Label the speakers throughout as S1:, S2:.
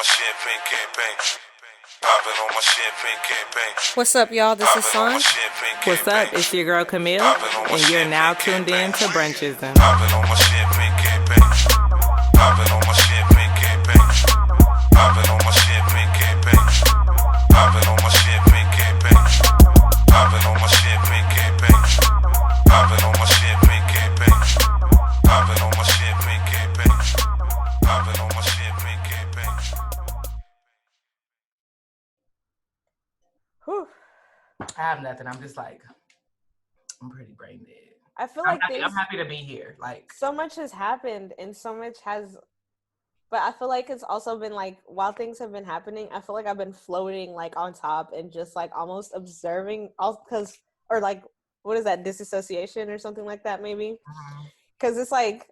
S1: champagne campaign. Popping on my champagne campaign.
S2: What's up, y'all? This is
S1: Popping on my
S2: Saanjh.
S1: champagne
S3: What's
S1: campaign.
S3: up? It's your girl Camille,
S1: Popping on my
S3: and you're now
S1: champagne
S3: tuned in to
S1: campaign.
S3: Brunchism.
S1: Popping on my champagne campaign. Popping on my champagne campaign. Popping on my champagne campaign. Popping on my champagne campaign. Popping on my champagne campaign. Popping on my champagne campaign. Popping on my champagne campaign. Popping on my champagne campaign.
S2: Whew.
S3: I have nothing. I'm just like, I'm pretty brain dead.
S2: I feel
S3: I'm
S2: like
S3: happy to be here. Like,
S2: so much has happened and so much has, but I feel like it's also been like, while things have been happening, I feel like I've been floating like on top and just like almost observing, all because, or like, what is that, disassociation or something like that maybe? Because it's like,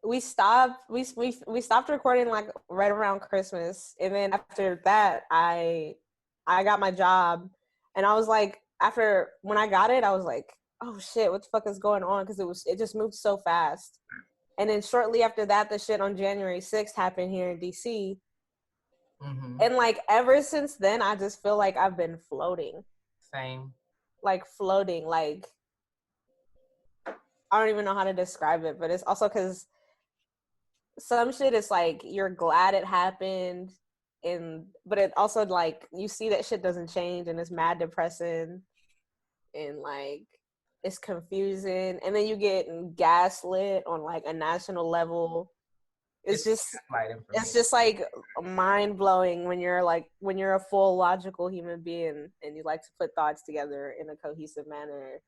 S2: we stopped recording like right around Christmas, and then after that I got my job, and I was like, after when I got it, I was like, oh shit, what the fuck is going on? Because it just moved so fast. And then shortly after that, the shit on January 6th happened here in DC. And like ever since then, I just feel like I've been floating.
S3: Same.
S2: Like floating, like I don't even know how to describe it, but it's also because some shit is like you're glad it happened, but it also like you see that shit doesn't change, and it's mad depressing, and like it's confusing, and then you get gaslit on like a national level. It's just like mind blowing when you're a full logical human being and you like to put thoughts together in a cohesive manner.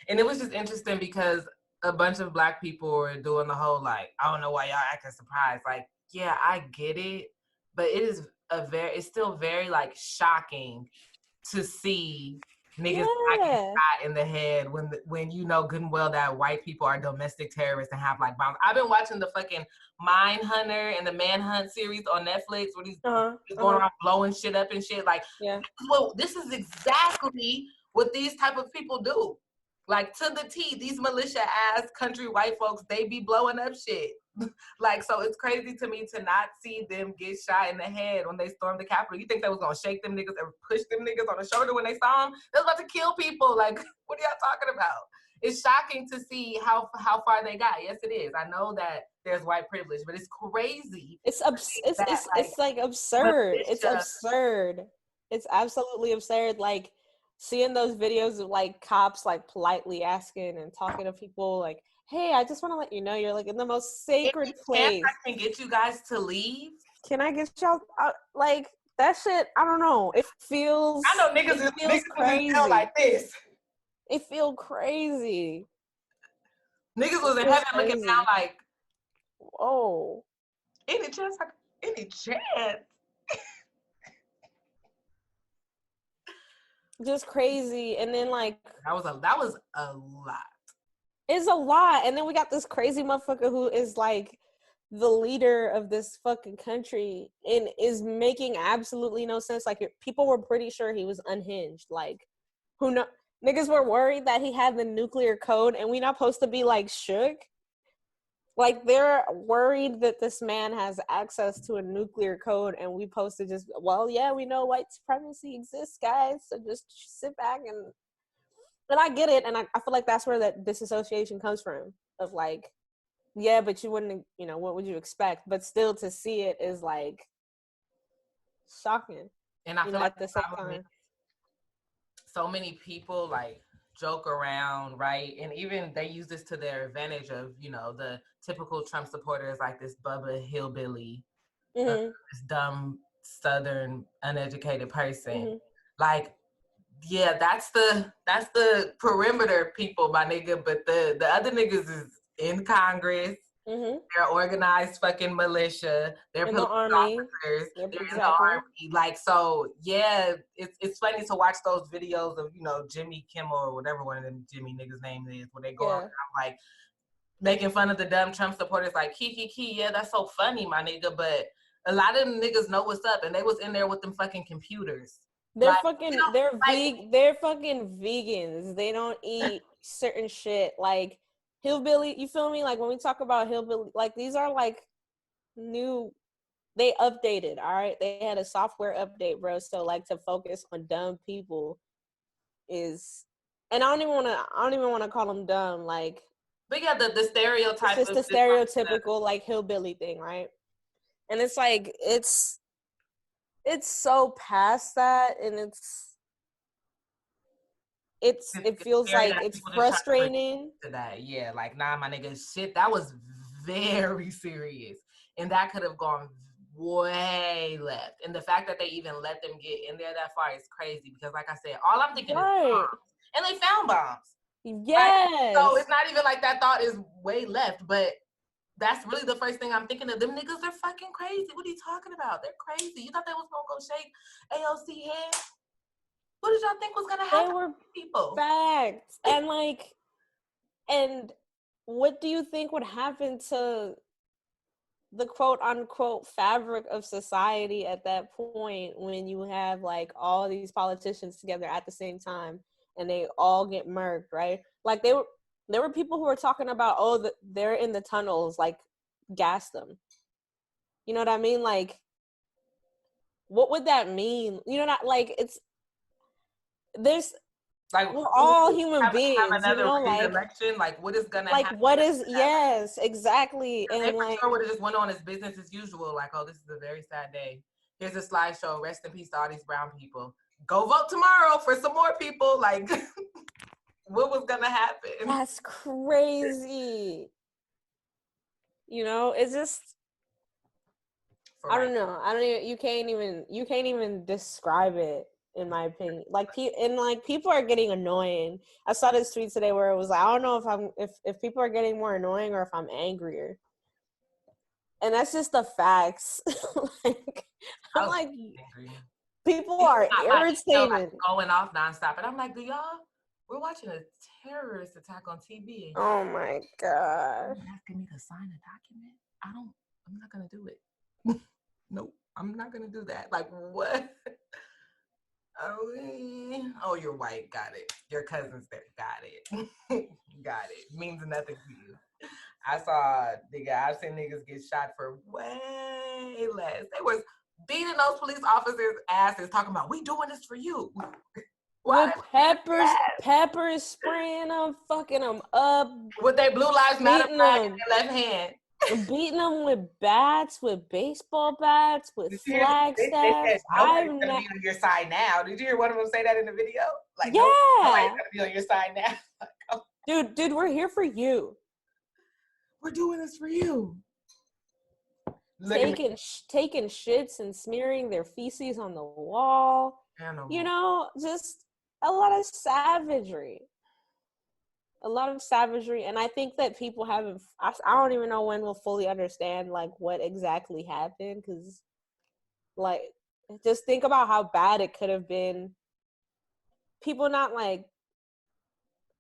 S3: And it was just interesting because a bunch of Black people were doing the whole like, I don't know why y'all acting surprised. Like, yeah, I get it, but it's still very like shocking to see niggas not getting shot in the head when you know good and well that white people are domestic terrorists and have like bombs. I've been watching the fucking Mindhunter and the Manhunt series on Netflix where he's going around blowing shit up and shit. Like, well, this is exactly what these type of people do. Like, to the T, these militia-ass country white folks, they be blowing up shit. Like, so it's crazy to me to not see them get shot in the head when they stormed the Capitol. You think they was gonna shake them niggas and push them niggas on the shoulder when they saw them? They was about to kill people. Like, what are y'all talking about? It's shocking to see how far they got. Yes, it is. I know that there's white privilege, but it's crazy.
S2: It's like absurd. It's absurd. It's absolutely absurd. Like, seeing those videos of like cops like politely asking and talking to people like, hey, I just want to let you know you're like in the most sacred place.
S3: I can get you guys to leave.
S2: Can I get y'all like that shit? I don't know. It feels.
S3: I know niggas crazy. Like this.
S2: It feel crazy.
S3: Niggas was in heaven looking down like,
S2: whoa.
S3: Any chance?
S2: Just crazy. And then like
S3: that was a lot.
S2: It's a lot. And then we got this crazy motherfucker who is like the leader of this fucking country and is making absolutely no sense. Like, people were pretty sure he was unhinged. Like, who know? Niggas were worried that he had the nuclear code, and we not supposed to be like shook. Like, they're worried that this man has access to a nuclear code, and we supposed to just, well, yeah, we know white supremacy exists, guys, so just sit back and I get it, and I feel like that's where that disassociation comes from, of like, yeah, but you wouldn't, what would you expect? But still, to see it is like shocking.
S3: And I feel like at the same time, so many people like joke around, right? And even they use this to their advantage of, the typical Trump supporters, like this Bubba hillbilly, this dumb Southern uneducated person. Like, yeah, that's the perimeter people, my nigga. But the other niggas is in Congress. They're organized fucking militia. They're police officers. They're in the army. Like, so yeah, it's funny to watch those videos of Jimmy Kimmel or whatever one of them Jimmy niggas' name is, where they go around like making fun of the dumb Trump supporters, like kiki, yeah, that's so funny, my nigga. But a lot of them niggas know what's up, and they was in there with them fucking computers.
S2: They're like, fucking, they're fucking vegans. They don't eat certain shit. Like, hillbilly, you feel me? Like, when we talk about hillbilly, like, these are like new they updated, all right? They had a software update, bro. So like to focus on dumb people is, and I don't even want to call them dumb. Like,
S3: but yeah, the stereotype
S2: it's just
S3: of
S2: the
S3: just like
S2: stereotypical like hillbilly thing, right? And it's like it's so past that, and it
S3: it's
S2: feels
S3: scary
S2: like
S3: that
S2: it's
S3: people just try to relate
S2: frustrating.
S3: to that. Yeah, like nah, my nigga, shit, that was very serious, and that could have gone way left. And the fact that they even let them get in there that far is crazy because, like I said, all I'm thinking is
S2: Right.
S3: bombs, and they found bombs. Right?
S2: Yes.
S3: So it's not even like that thought is way left, but that's really the first thing I'm thinking of. Them niggas are fucking crazy. What are you talking about? They're crazy. You thought they was gonna go shake AOC hand? What did y'all think was gonna
S2: They
S3: happen
S2: were
S3: to people?
S2: facts. And like, and what do you think would happen to the quote unquote fabric of society at that point when you have like all these politicians together at the same time and they all get murked, right? Like there were people who were talking about, oh, they're in the tunnels, like gas them. You know what I mean? Like, what would that mean? You know, not like there's
S3: Like,
S2: we're all human
S3: have
S2: beings, you
S3: another
S2: know,
S3: raised
S2: like
S3: election. Like, what is gonna
S2: like
S3: happen?
S2: what is, yes, exactly.
S3: They
S2: And
S3: for
S2: like,
S3: sure would have just went on as business as usual. Like, oh, this is a very sad day. Here's a slideshow. Rest in peace to all these brown people. Go vote tomorrow for some more people. Like, what was gonna happen?
S2: that's crazy. You know, it's just, I don't know. I don't even, you can't even describe it, in my opinion. Like, people are getting annoying. I saw this tweet today where it was like, I don't know if people are getting more annoying or if I'm angrier. And that's just the facts. Like, I'm like,
S3: angry.
S2: people are irritated.
S3: Going off nonstop. And I'm like, we're watching a terrorist attack on TV.
S2: Oh my God.
S3: Asking me to sign a document? I'm not gonna do it. Nope, I'm not gonna do that. Like, what? Oh, you're white. Got it. Your cousin's there. Got it. Got it. Means nothing to you. I've seen niggas get shot for way less. They was beating those police officers' asses, talking about, we doing this for you.
S2: With pepper spraying them, fucking them up.
S3: With their Blue Lives Matter flag in their left hand.
S2: Beating them with bats, with baseball bats, with flag staffs.
S3: They said nobody's gonna be on your side now. Did you hear one of them say that in the video? Like,
S2: yeah,
S3: nobody's gonna be on your side now. Like, oh.
S2: Dude, we're here for you.
S3: We're doing this for you.
S2: Taking shits and smearing their feces on the wall.
S3: Animal.
S2: You know, just a lot of savagery. And I think that people haven't, I don't even know when we'll fully understand like what exactly happened, because like, just think about how bad it could have been. People not like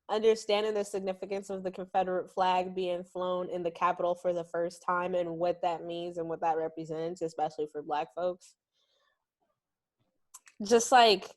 S2: understanding the significance of the Confederate flag being flown in the Capitol for the first time and what that means and what that represents, especially for Black folks. Just like,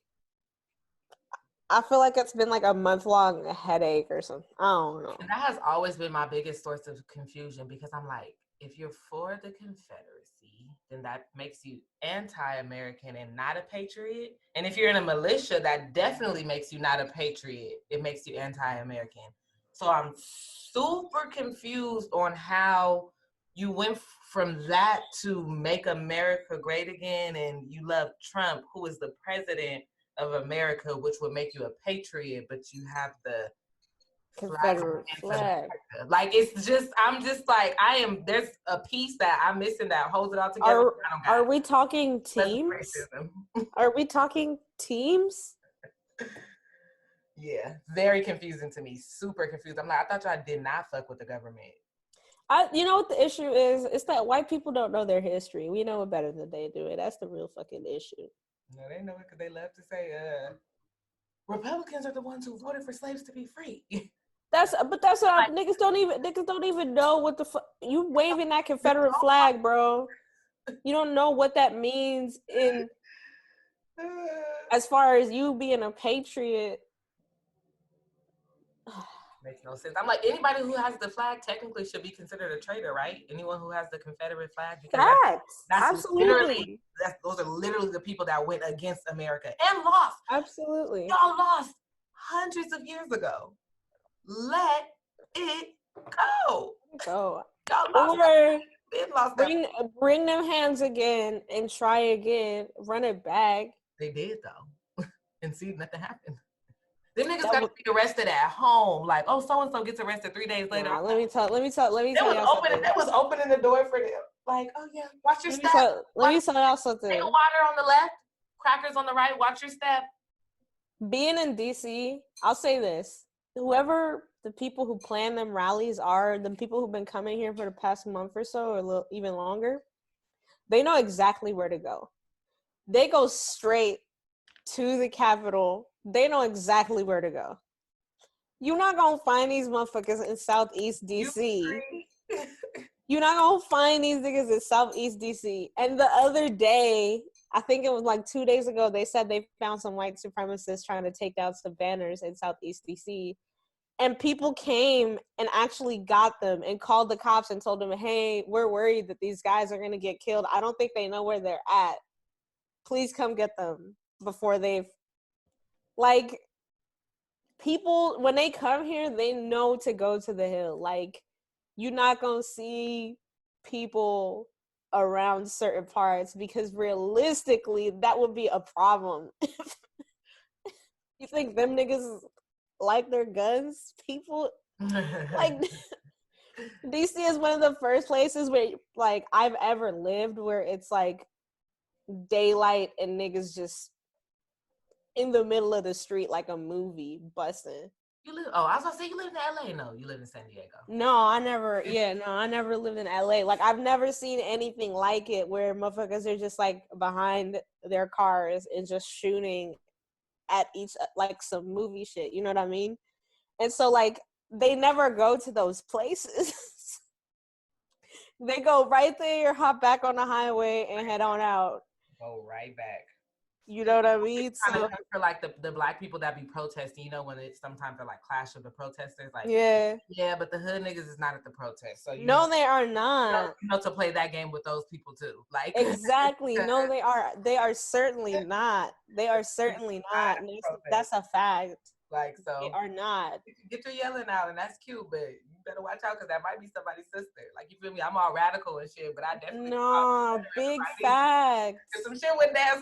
S2: I feel like it's been like a month-long headache or something. I don't know.
S3: And that has always been my biggest source of confusion, because I'm like, if you're for the Confederacy, then that makes you anti-American and not a patriot. And if you're in a militia, that definitely makes you not a patriot. It makes you anti-American. So I'm super confused on how you went from that to make America great again, and you love Trump, who is the president of America, which would make you a patriot, but you have the
S2: Confederate flag.
S3: Like, it's just, I'm just like, there's a piece that I'm missing that holds it all together.
S2: Are we talking teams? Are we talking teams?
S3: Yeah, very confusing to me. Super confused. I'm like, I thought y'all did not fuck with the government.
S2: You know what the issue is? It's that white people don't know their history. We know it better than they do it. That's the real fucking issue.
S3: No, they know it because they love to say, Republicans are the ones who voted for slaves to be free.
S2: That's what niggas don't even know what the fuck. You waving that Confederate flag, bro. You don't know what that means in as far as you being a patriot.
S3: Makes no sense. I'm like, anybody who has the flag technically should be considered a traitor, right? Anyone who has the Confederate flag, because
S2: Facts.
S3: that's
S2: Absolutely.
S3: those are literally the people that went against America and lost.
S2: Absolutely.
S3: Y'all lost hundreds of years ago. Let it go.
S2: Go.
S3: Y'all lost.
S2: Or
S3: Been lost that.
S2: bring them hands again and try again. Run it back.
S3: They did though, and see nothing happened. Them niggas
S2: That
S3: got
S2: was-
S3: to be arrested at home. Like, oh, so and so gets arrested 3 days later.
S2: Nah, let me tell y'all something.
S3: That was opening the door for them. Like, oh yeah, watch your step.
S2: Let me tell y'all something.
S3: Take a water on the left, crackers on the right. Watch your step.
S2: Being in DC, I'll say this: whoever the people who plan them rallies are, the people who've been coming here for the past month or so, or even longer, they know exactly where to go. They go straight to the Capitol. They know exactly where to go. You're not gonna find these motherfuckers in Southeast DC. You're not gonna find these niggas in Southeast DC. And the other day, I think it was like 2 days ago, they said they found some white supremacists trying to take down some banners in Southeast DC. And people came and actually got them and called the cops and told them, hey, we're worried that these guys are gonna get killed. I don't think they know where they're at. Please come get them before they've, like, people, when they come here, they know to go to the Hill. Like, you're not gonna see people around certain parts because realistically, that would be a problem. You think them niggas like their guns? People, like, DC is one of the first places where, like, I've ever lived where it's like daylight and niggas just in the middle of the street like a movie busting.
S3: You live? Oh, I was gonna say you live in LA. No, you live in San Diego.
S2: No, I never lived in LA. Like, I've never seen anything like it where motherfuckers are just like behind their cars and just shooting at each, like some movie shit. You know what I mean? And so, like, they never go to those places. They go right there, hop back on the highway, and head on out.
S3: Go right back.
S2: You know what I mean?
S3: So for like the black people that be protesting, you know, when it sometimes they're like clash of the protesters, like yeah, but the hood niggas is not at the protest, so
S2: they are not.
S3: You know to play that game with those people too, like
S2: exactly. No, they are certainly not. They are certainly not. That's a fact.
S3: Like, so
S2: they are not.
S3: You can get your yelling out, and that's cute, but you better watch out because that might be somebody's sister. Like, you feel me? I'm all radical and shit, but I definitely
S2: big facts.
S3: If some shit went down,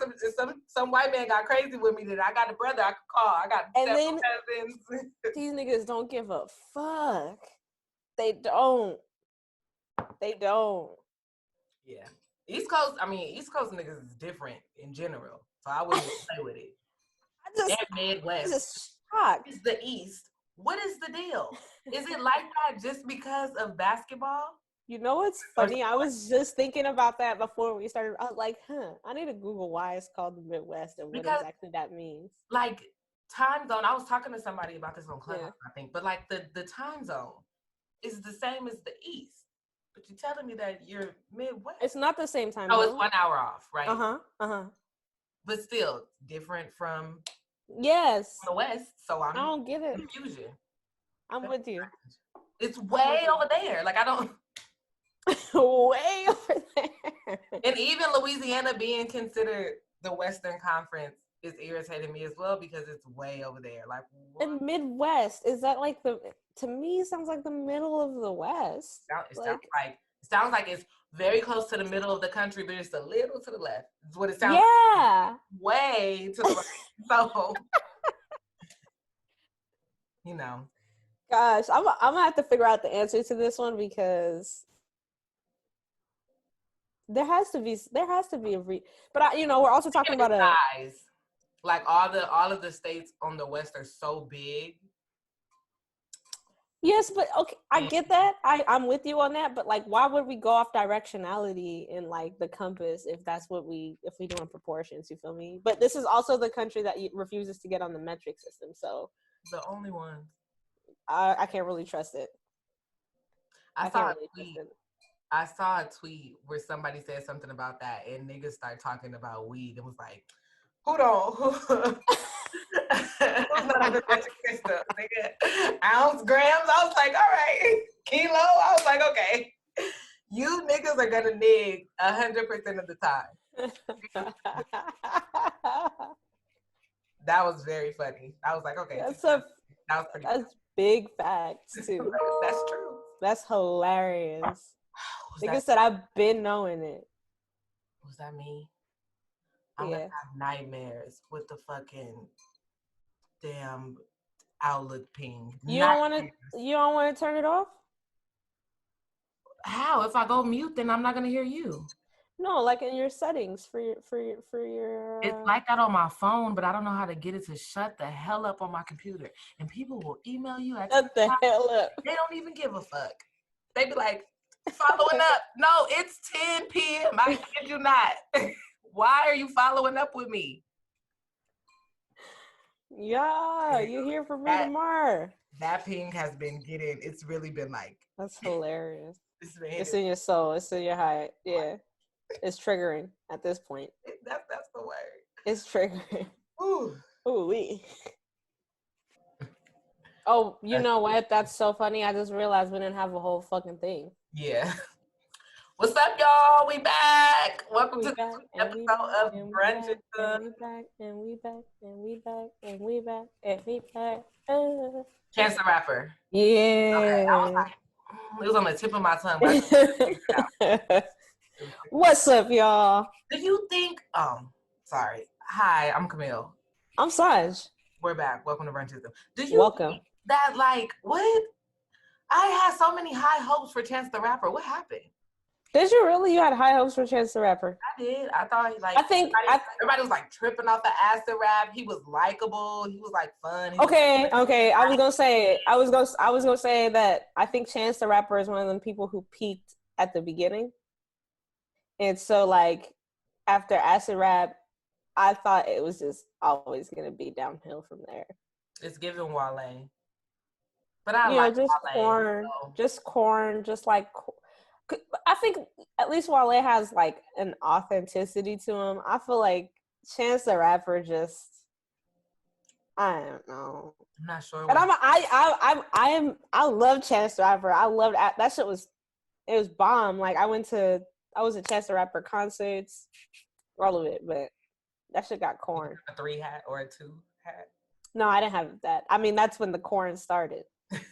S3: some white man got crazy with me, then I got a brother I could call. I got several cousins.
S2: These niggas don't give a fuck. They don't.
S3: Yeah. East Coast niggas is different in general, so I wouldn't play with it. And Midwest. It's the East. What is the deal? Is it like that just because of basketball?
S2: You know what's funny? I was just thinking about that before we started. I was like, I need to Google why it's called the Midwest and what exactly that means.
S3: Like, time zone. I was talking to somebody about this on Clubhouse, I think. But like the time zone is the same as the East. But you're telling me that you're Midwest.
S2: It's not the same time.
S3: Oh, it's 1 hour off, right? But still different from the West. So I
S2: don't get it.
S3: Confusion.
S2: I'm with you.
S3: It's way over there. Like, I don't.
S2: Way over there.
S3: And even Louisiana being considered the Western Conference is irritating me as well because it's way over there. Like, what?
S2: And Midwest, is that like to me it sounds like the middle of the West.
S3: It sounds like it's very close to the middle of the country, but it's a little to the left. Is what it sounds like. Way to the right. So you know.
S2: Gosh, I'm gonna have to figure out the answer to this one because there has to be a but we're also talking about
S3: size. Like all of the states on the West are so big.
S2: Yes, but okay, I get that. I'm with you on that, but like, why would we go off directionality in like the compass if we do in proportions? You feel me? But this is also the country that refuses to get on the metric system, so
S3: the only one.
S2: I can't really trust it.
S3: I saw a tweet where somebody said something about that, and niggas started talking about weed. It was like, hold on. crystal, nigga. Ounce, grams. I was like, all right. Kilo. I was like, okay. You niggas are gonna nig 100% of the time. That was very funny. I was like, okay. That was pretty.
S2: That's big facts too.
S3: That's true.
S2: That's hilarious. Nigga said I've been knowing it.
S3: Was that me? I'm gonna have nightmares with the fucking damn Outlook ping.
S2: You don't want to turn it off?
S3: How? If I go mute, then I'm not gonna hear you.
S2: No, like in your settings for your.
S3: It's like that on my phone, but I don't know how to get it to shut the hell up on my computer. And people will email you at
S2: shut the hell up.
S3: They don't even give a fuck. They be like, following up. No, it's 10 p.m. I kid you not. Why are you following up with me?
S2: Yeah, you hear from me tomorrow.
S3: That ping has been getting. It's really been like.
S2: That's hilarious.
S3: It's
S2: in your soul. It's in your heart. Yeah. It's triggering at this point.
S3: That's the word.
S2: It's triggering.
S3: Ooh.
S2: Ooh-wee. Oh, you know what? That's so funny. I just realized we didn't have a whole fucking thing.
S3: Yeah. What's up, y'all? We back. Welcome to the episode of Brunch.
S2: And we back, and we back, and we back, and we back, and we back.
S3: Chance the Rapper.
S2: Yeah.
S3: Okay, I was like, it was on the tip of my tongue.
S2: What's up, y'all?
S3: Do you think, sorry. Hi, I'm Camille.
S2: I'm Saanjh.
S3: We're back. Welcome to Brunch. Do you
S2: Welcome.
S3: think that, like, what? I had so many high hopes for Chance the Rapper. What happened?
S2: Did you really? You had high hopes for Chance the Rapper?
S3: I did. I thought, like, everybody was, like, tripping off the acid rap. He was likable. He was, like, fun.
S2: Okay. I was gonna say that I think Chance the Rapper is one of them people who peaked at the beginning. And so, like, after acid rap, I thought it was just always going to be downhill from there.
S3: It's giving Wale. But I like
S2: just
S3: Wale.
S2: Corn, just like, I think at least Wale has, like, an authenticity to him. I feel like Chance the Rapper just, I don't know.
S3: I'm not sure.
S2: And I love Chance the Rapper. I loved that shit it was bomb. Like, I was at Chance the Rapper concerts, all of it, but that shit got corn.
S3: A 3 hat or a 2 hat?
S2: No, I didn't have that. I mean, that's when the corn started.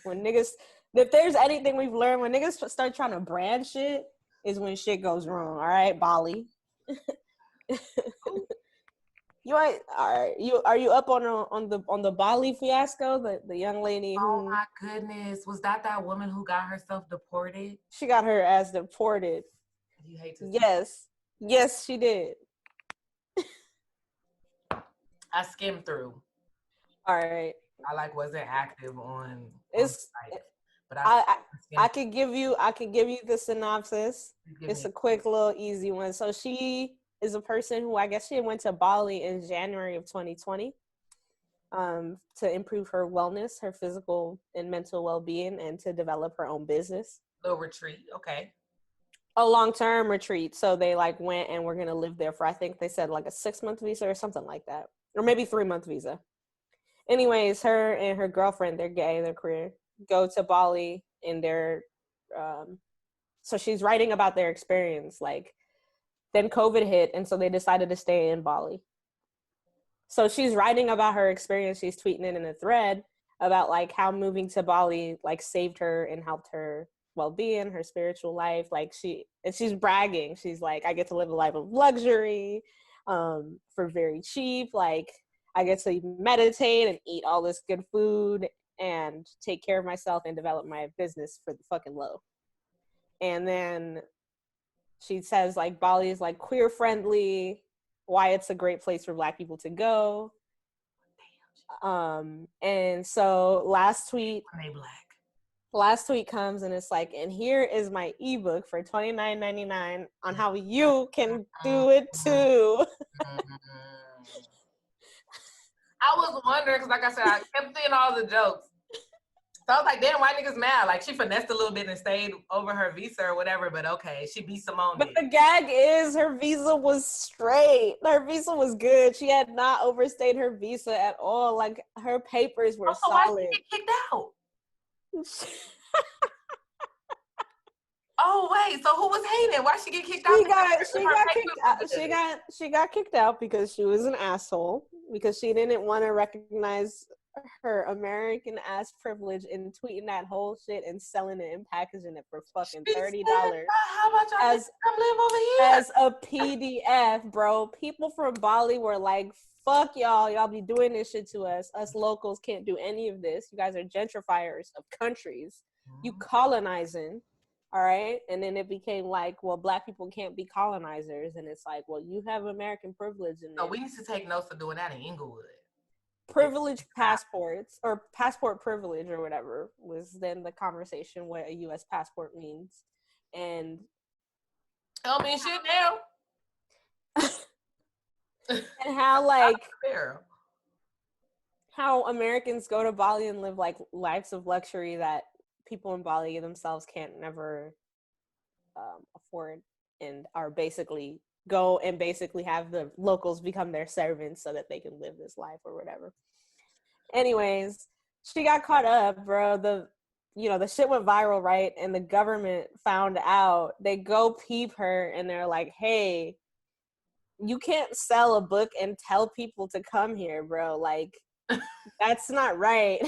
S2: When niggas, if there's anything we've learned, when niggas start trying to brand shit, is when shit goes wrong. All right, Bali. Are you up on the Bali fiasco? The young lady who.
S3: Oh my goodness, was that woman who got herself deported?
S2: She got her ass deported.
S3: You hate to.
S2: Yes, she did.
S3: I skimmed through.
S2: All right.
S3: I wasn't active on
S2: the
S3: site, but
S2: I could give you the synopsis. It's a quick little easy one. So she is a person who I guess she went to Bali in January of 2020 to improve her wellness, her physical and mental well-being, and to develop her own business.
S3: Little retreat, okay.
S2: A long-term retreat. So they went and were gonna live there for, I think they said, like a 6-month visa or something like that, or maybe 3-month visa. Anyways, her and her girlfriend, they're gay, they're queer, go to Bali, and so she's writing about their experience. Then COVID hit, and so they decided to stay in Bali. So she's writing about her experience. She's tweeting it in a thread about how moving to Bali saved her and helped her well-being, her spiritual life. She's bragging. She's like, I get to live a life of luxury for very cheap. I get to meditate and eat all this good food and take care of myself and develop my business for the fucking low. And then she says Bali is queer friendly, why it's a great place for Black people to go. And so last tweet comes and it's and here is my ebook for $29.99 on how you can do it too.
S3: I was wondering because, like I said, I kept seeing all the jokes. So I was like, damn, why niggas mad? Like, she finessed a little bit and stayed over her visa or whatever, but okay, she beat Simone.
S2: But the gag is her visa was straight. Her visa was good. She had not overstayed her visa at all. Like, her papers were
S3: so why
S2: solid.
S3: did she get kicked out? Oh wait, so who was hating? Why she get kicked out?
S2: She got kicked out because she was an asshole, because she didn't want to recognize her American ass privilege in tweeting that whole shit and selling it and packaging it for fucking $30
S3: How about y'all
S2: as
S3: come live over here?
S2: as a PDF, bro. People from Bali were like, fuck y'all be doing this shit to us. Us locals can't do any of this. You guys are gentrifiers of countries. You colonizing. All right. And then it became like, well, black people can't be colonizers. And it's like, well, you have American privilege. And
S3: we need to take notes for doing that in Inglewood.
S2: Privilege passports, or passport privilege or whatever, was then the conversation what a U.S. passport means. And
S3: I don't mean shit now.
S2: And how, like, how Americans go to Bali and live like lives of luxury that people in Bali themselves can't never afford, and are basically have the locals become their servants so that they can live this life or whatever. Anyways, she got caught up, bro. The shit went viral, right? And the government found out. They go peep her and they're like, hey, you can't sell a book and tell people to come here, bro. Like, that's not right.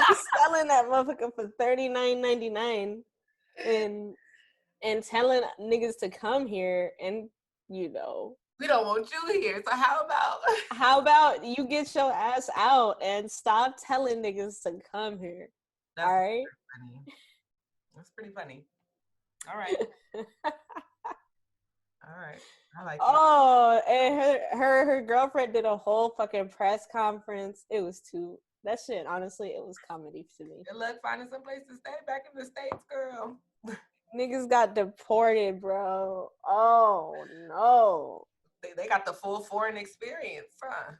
S2: You're selling that motherfucker for $39.99 and telling niggas to come here, and
S3: we don't want you here. So
S2: how about you get your ass out and stop telling niggas to come here?
S3: That's
S2: all right.
S3: Funny. That's pretty funny. All right. All right. I like it.
S2: Oh, and her girlfriend did a whole fucking press conference. It was that shit, honestly, it was comedy to me.
S3: Good luck finding some place to stay back in the States, girl.
S2: Niggas got deported, bro. Oh, no.
S3: They got the full foreign experience, huh?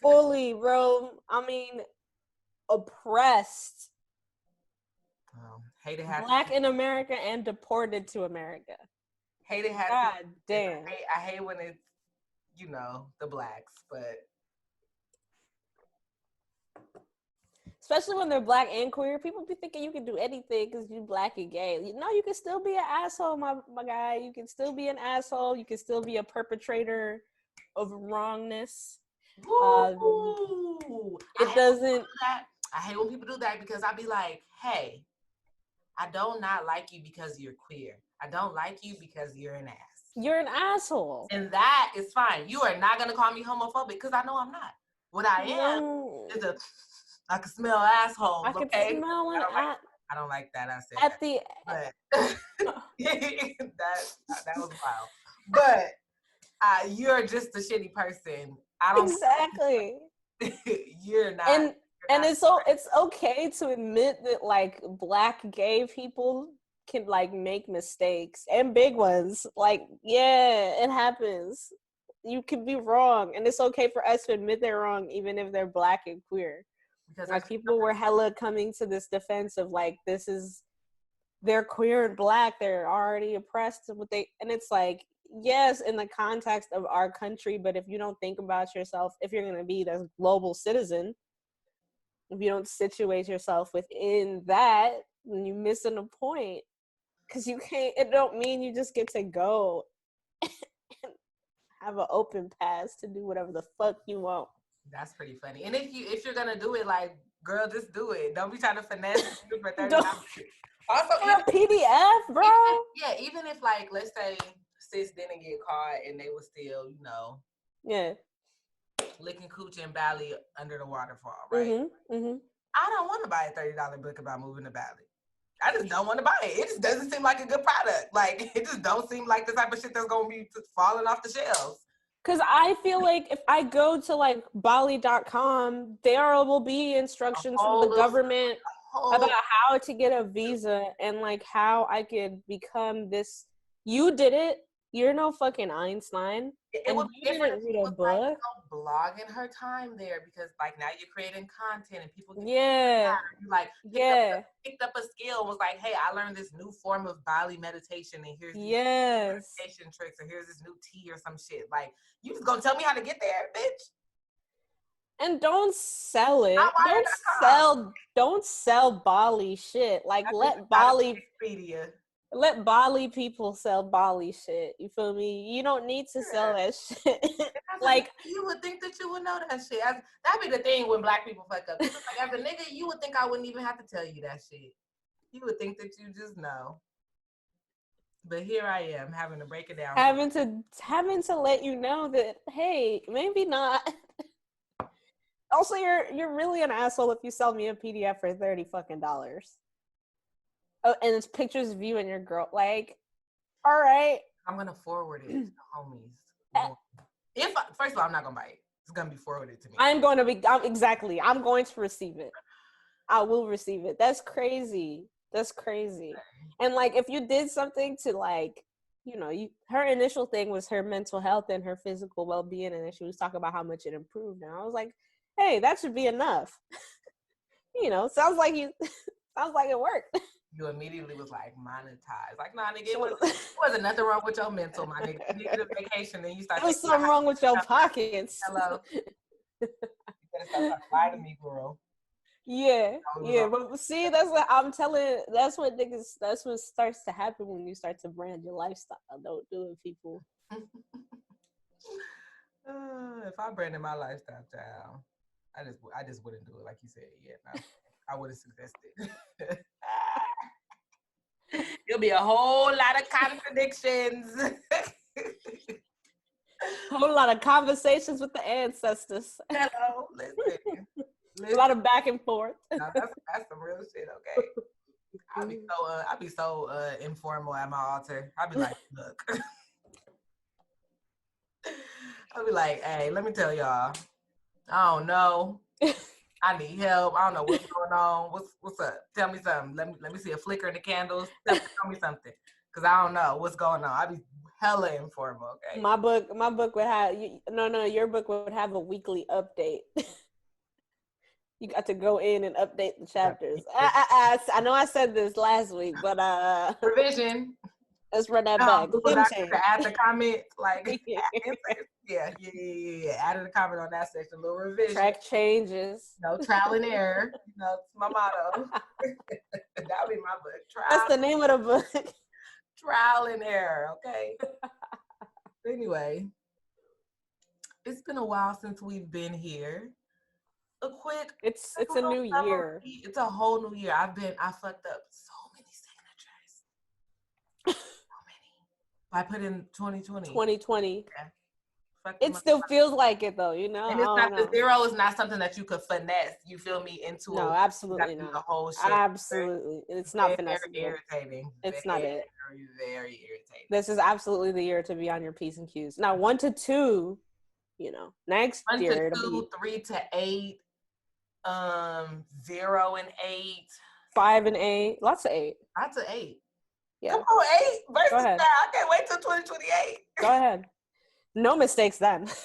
S2: Fully, bro. I mean, oppressed.
S3: Hated half
S2: Black in America and deported to America.
S3: Hated half.
S2: God damn.
S3: I hate when it's, the blacks, but
S2: especially when they're black and queer, people be thinking you can do anything because you black and gay. No, you can still be an asshole, my guy. You can still be an asshole. You can still be a perpetrator of wrongness. It doesn't.
S3: I hate when people do that because I be like, hey, I don't not like you because you're queer. I don't like you because you're an ass.
S2: You're an asshole.
S3: And that is fine. You are not going to call me homophobic because I know I'm not. What I am is I can smell assholes.
S2: I can smell an ass.
S3: I don't like that. I said
S2: at
S3: that. That was wild. But you're just a shitty person. I don't
S2: exactly.
S3: You're not.
S2: And it's okay to admit that, like, black gay people can, like, make mistakes, and big ones. Like, yeah, it happens. You can be wrong, and it's okay for us to admit they're wrong, even if they're black and queer. Because like, people were hella coming to this defense of, like, they're queer and black, they're already oppressed, and it's like, yes, in the context of our country, but if you don't think about yourself, if you're gonna be this global citizen, if you don't situate yourself within that, then you're missing a point. Because it don't mean you just get to go and have an open pass to do whatever the fuck you want.
S3: That's pretty funny. And if you're gonna do it, like, girl, just do it. Don't be trying to finesse it for $30. Also,
S2: a PDF, bro.
S3: Even if, like, let's say sis didn't get caught and they were still, licking cooch in Bali under the waterfall, right?
S2: Mm-hmm, mm-hmm.
S3: I don't want to buy a $30 book about moving to Bali. I just don't want to buy it. It just doesn't seem like a good product. Like, it just don't seem like the type of shit that's going to be falling off the shelves.
S2: Because I feel like if I go to, like, Bali.com, there will be instructions from the government about how to get a visa and, like, how I could become this. You did it. You're no fucking Einstein.
S3: It
S2: And
S3: would
S2: you
S3: be different
S2: didn't
S3: if
S2: read
S3: she
S2: a
S3: was like,
S2: book.
S3: blogging her time there because like now you're creating content and people get
S2: Yeah.
S3: you like picked up a skill and was like, hey, I learned this new form of Bali meditation and here's these meditation tricks or here's this new tea or some shit. Like, you just gonna tell me how to get there, bitch?
S2: And don't sell it. Don't sell Bali shit. Like let Bali people sell Bali shit. You feel me? You don't need to sell that shit. Like
S3: you would think that you would know that shit. That'd be the thing when black people fuck up. Like, as a nigga, you would think I wouldn't even have to tell you that shit. You would think that you just know. But here I am having to break it down.
S2: Having to let you know that, hey, maybe not. Also, you're really an asshole if you sell me a PDF for $30 fucking. Oh, and it's pictures of you and your girl. Like, all right.
S3: I'm gonna forward it to the homies. First of all, I'm not gonna buy it. It's gonna be forwarded to me.
S2: I'm going to receive it. I will receive it. That's crazy. And like, if you did something to like, her initial thing was her mental health and her physical well-being, and then she was talking about how much it improved. And I was like, hey, that should be enough. Sounds like it worked.
S3: You immediately was like monetized. Like, nah, nigga, it wasn't nothing wrong with your mental, my nigga. You needed a vacation, then you started.
S2: There was something wrong with your pockets.
S3: Hello. You better stop lying to me, girl.
S2: Yeah, but see, that's what I'm telling. That's what starts to happen when you start to brand your lifestyle. Don't do it, people.
S3: If I branded my lifestyle, child, I just wouldn't do it like you said. Yeah, no, I would have suggested. There'll be a whole lot of contradictions.
S2: A whole lot of conversations with the ancestors.
S3: Hello, listen.
S2: A lot of back and forth.
S3: No, that's some real shit, okay? I'll be so informal at my altar. I'll be like, look. I'll be like, hey, let me tell y'all. I don't know. I need help. I don't know what's going on. What's up? Tell me something. Let me see a flicker in the candles. Tell me something. Cause I don't know what's going on. I be hella informal, okay?
S2: My book would have your book would have a weekly update. You got to go in and update the chapters. I know I said this last week, but
S3: revision.
S2: Let's run that back.
S3: To add the comment, like yeah. Added a comment on that section, a little revision.
S2: Track changes.
S3: No trial and error. It's my motto. That'll be my book.
S2: That's the name of the book.
S3: Trial and error. Okay. Anyway, it's been a while since we've been here.
S2: It's a new year.
S3: It's a whole new year. I fucked up so many signatures. So many. I put in 2020.
S2: 2020. Yeah. It still feels like it though,
S3: And it's not the zero is not something that you could finesse. You feel me into?
S2: No, absolutely not.
S3: The whole shit.
S2: Absolutely, it's not finesse.
S3: Very irritating.
S2: It's not it.
S3: Very irritating.
S2: This is absolutely the year to be on your P's and Q's. Now 1 to 2, next
S3: 1
S2: year.
S3: 1 to 2, 3 to 8, 0 and 8,
S2: 5 and 8, lots of 8.
S3: Lots of 8.
S2: Yeah.
S3: Come on, 8 versus
S2: Go ahead.
S3: 9. I can't wait till 2028.
S2: Go ahead. No mistakes then.
S3: But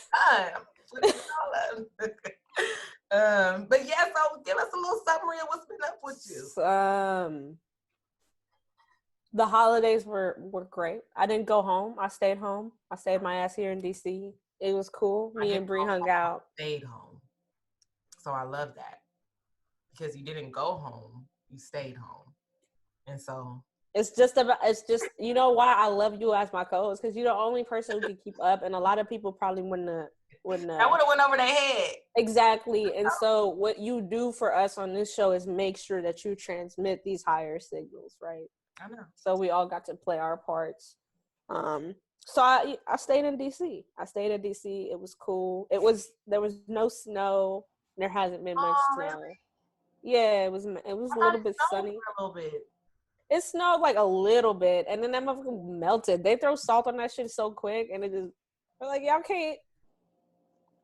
S3: yeah, so give us a little summary of what's been up with you.
S2: The holidays were great. I didn't go home. I stayed home. I stayed my ass here in DC. It was cool. Me and Bree hung out.
S3: Stayed home. So I love that. Because you didn't go home. You stayed home. And so
S2: it's just you know why I love you as my co-host, because you're the only person who can keep up, and a lot of people probably wouldn't
S3: that would have went over their head.
S2: Exactly. And so what you do for us on this show is make sure that you transmit these higher signals, right?
S3: I know.
S2: So we all got to play our parts. So I stayed in DC. It was cool. There was no snow. There hasn't been much snow.
S3: Really?
S2: Yeah, it was a little bit sunny.
S3: A little bit.
S2: It snowed like a little bit, and then that motherfucker melted. They throw salt on that shit so quick, and they're like, y'all can't.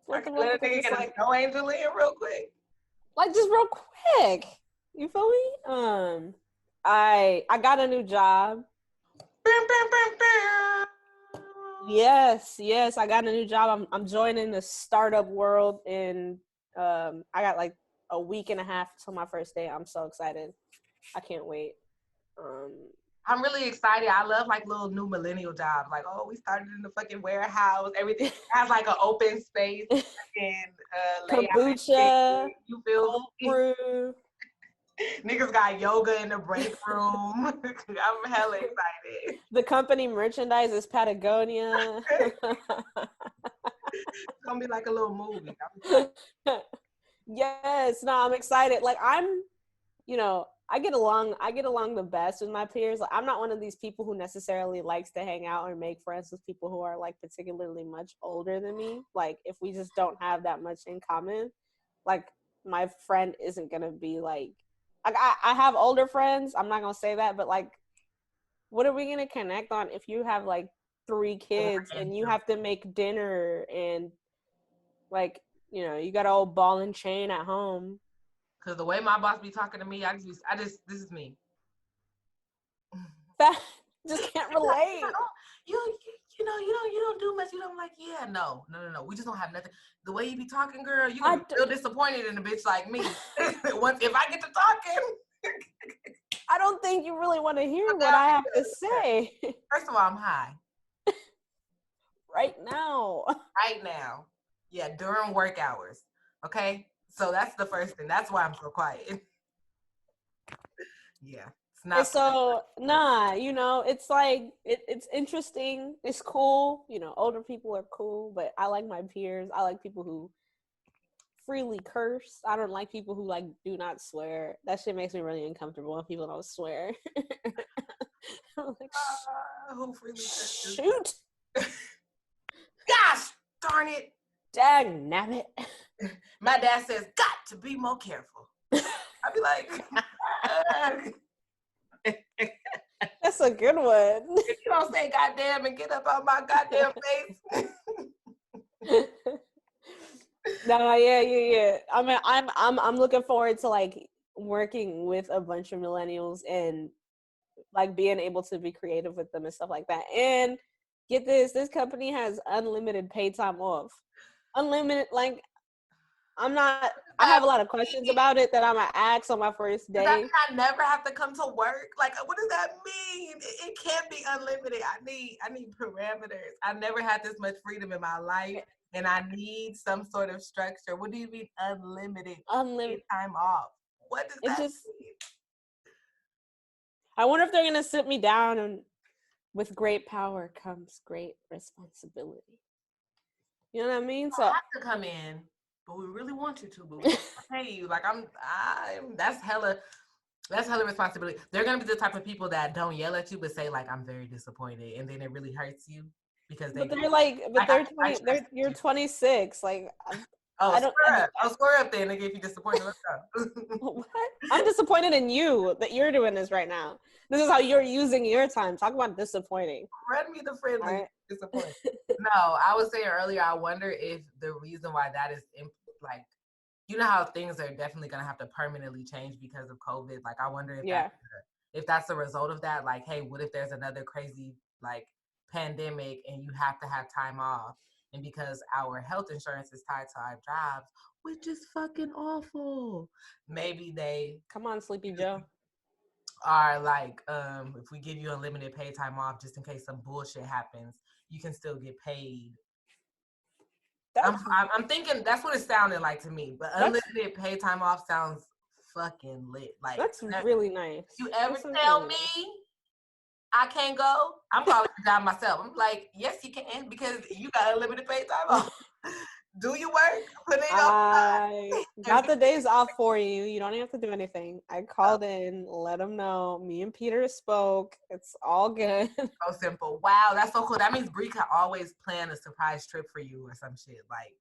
S3: Let a nigga get a snow angel in real quick.
S2: Like just real quick. You feel me? I got a new job. Yes, I got a new job. I'm joining the startup world, and I got like a week and a half till my first day. I'm so excited. I can't wait. Um,
S3: I'm really excited. I love like little new millennial jobs. Like, oh, we started in the fucking warehouse. Everything has like an open space and layout.
S2: kombucha,
S3: You feel
S2: cold
S3: me?
S2: brew.
S3: Niggas got yoga in the break room. I'm hella excited.
S2: The company merchandise is Patagonia.
S3: It's gonna be like a little movie. I'm excited.
S2: Yes, no, I'm excited. Like I get along the best with my peers. Like, I'm not one of these people who necessarily likes to hang out or make friends with people who are like particularly much older than me. Like, if we just don't have that much in common, like my friend isn't gonna be like I have older friends. I'm not gonna say that, but like, what are we gonna connect on if you have like 3 kids and you have to make dinner and like, you got a old ball and chain at home?
S3: Cause the way my boss be talking to me, this is me.
S2: That just can't relate.
S3: You don't do much. You don't like, yeah, no. We just don't have nothing. The way you be talking, girl, you gonna be real disappointed in a bitch like me. Once if I get to talking.
S2: I don't think you really want to hear what I have to say.
S3: First of all, I'm high.
S2: Right now.
S3: Right now. Yeah, during work hours. Okay? So that's the first thing. That's why I'm so quiet. Yeah. It's not
S2: So it's like it's interesting. It's cool. Older people are cool, but I like my peers. I like people who freely curse. I don't like people who like do not swear. That shit makes me really uncomfortable when people don't swear. I'm like,
S3: who freely curses?
S2: Shoot.
S3: Gosh darn it.
S2: Dang nabbit.
S3: My dad says, got to be more careful. I'd be like,
S2: That's a good one.
S3: if you don't say goddamn and get up on my goddamn face.
S2: No, yeah. I mean, I'm looking forward to like working with a bunch of millennials and like being able to be creative with them and stuff like that. And get this company has unlimited paid time off. Unlimited, like I have a lot of questions about it that I'm gonna ask on my first day.
S3: Does that mean I never have to come to work? Like, what does that mean? It can't be unlimited. I need parameters. I never had this much freedom in my life, and I need some sort of structure. What do you mean unlimited?
S2: Unlimited
S3: time off. What does that mean?
S2: I wonder if they're gonna sit me down and with great power comes great responsibility. You know what I mean?
S3: So I have to come in, but we really want you to, but we pay you. Like that's hella responsibility. They're gonna be the type of people that don't yell at you but say like, I'm very disappointed, and then it really hurts you because
S2: they're 20, you're 26. Like,
S3: square up then, nigga, if you're disappointed. Let's go.
S2: What? I'm disappointed in you that you're doing this right now. This is how you're using your time. Talk about disappointing.
S3: Run me the friendly. Right. Disappointed. No, I was saying earlier, I wonder if the reason why that is like, you know how things are definitely gonna have to permanently change because of COVID. Like, I wonder if that's a result of that. Like, hey, what if there's another crazy like pandemic and you have to have time off? And because our health insurance is tied to our jobs, which is fucking awful, maybe they
S2: come on, Sleepy Joe.
S3: Are like, if we give you unlimited paid time off just in case some bullshit happens, you can still get paid. I'm thinking that's what it sounded like to me. But unlimited paid time off sounds fucking lit. Like,
S2: that's really nice.
S3: You ever tell me I can't go? I'm calling the job myself. I'm like, yes, you can, because you got unlimited paid time off. Do you work? Put it
S2: I got the days off for you. You don't have to do anything. I called in, let them know. Me and Peter spoke. It's all good.
S3: So simple. Wow, that's so cool. That means Bree can always plan a surprise trip for you or some shit. Like,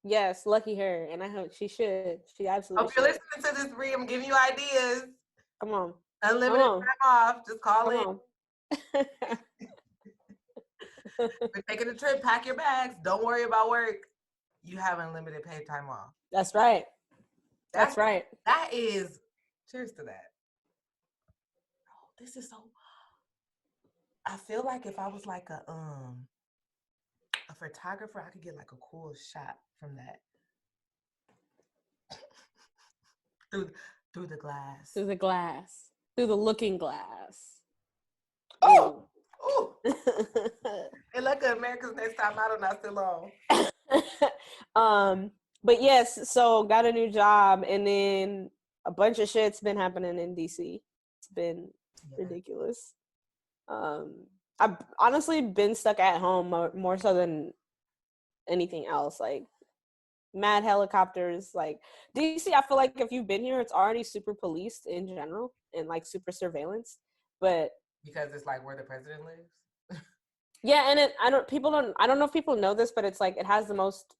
S2: yes, lucky her. And I hope she should. She absolutely
S3: hope you're listening to this, Bree. I'm giving you ideas.
S2: Come on.
S3: Unlimited time off. Just call in. We're taking a trip. Pack your bags. Don't worry about work. You have unlimited paid time off.
S2: That's right. That's right.
S3: That is. Cheers to that. Oh, this is so. I feel like if I was like a A photographer, I could get like a cool shot from that through through the glass.
S2: Through the glass. Through the looking glass.
S3: Oh, oh! And look at America's Next Top Model not still on.
S2: But yes, so got a new job, and then a bunch of shit's been happening in DC. It's been ridiculous. I've honestly been stuck at home more so than anything else. Like mad helicopters. Like DC, I feel like if you've been here, it's already super policed in general and like super surveillance. But
S3: Because it's like where the president lives.
S2: yeah, and I don't know if people know this, but it's like it has the most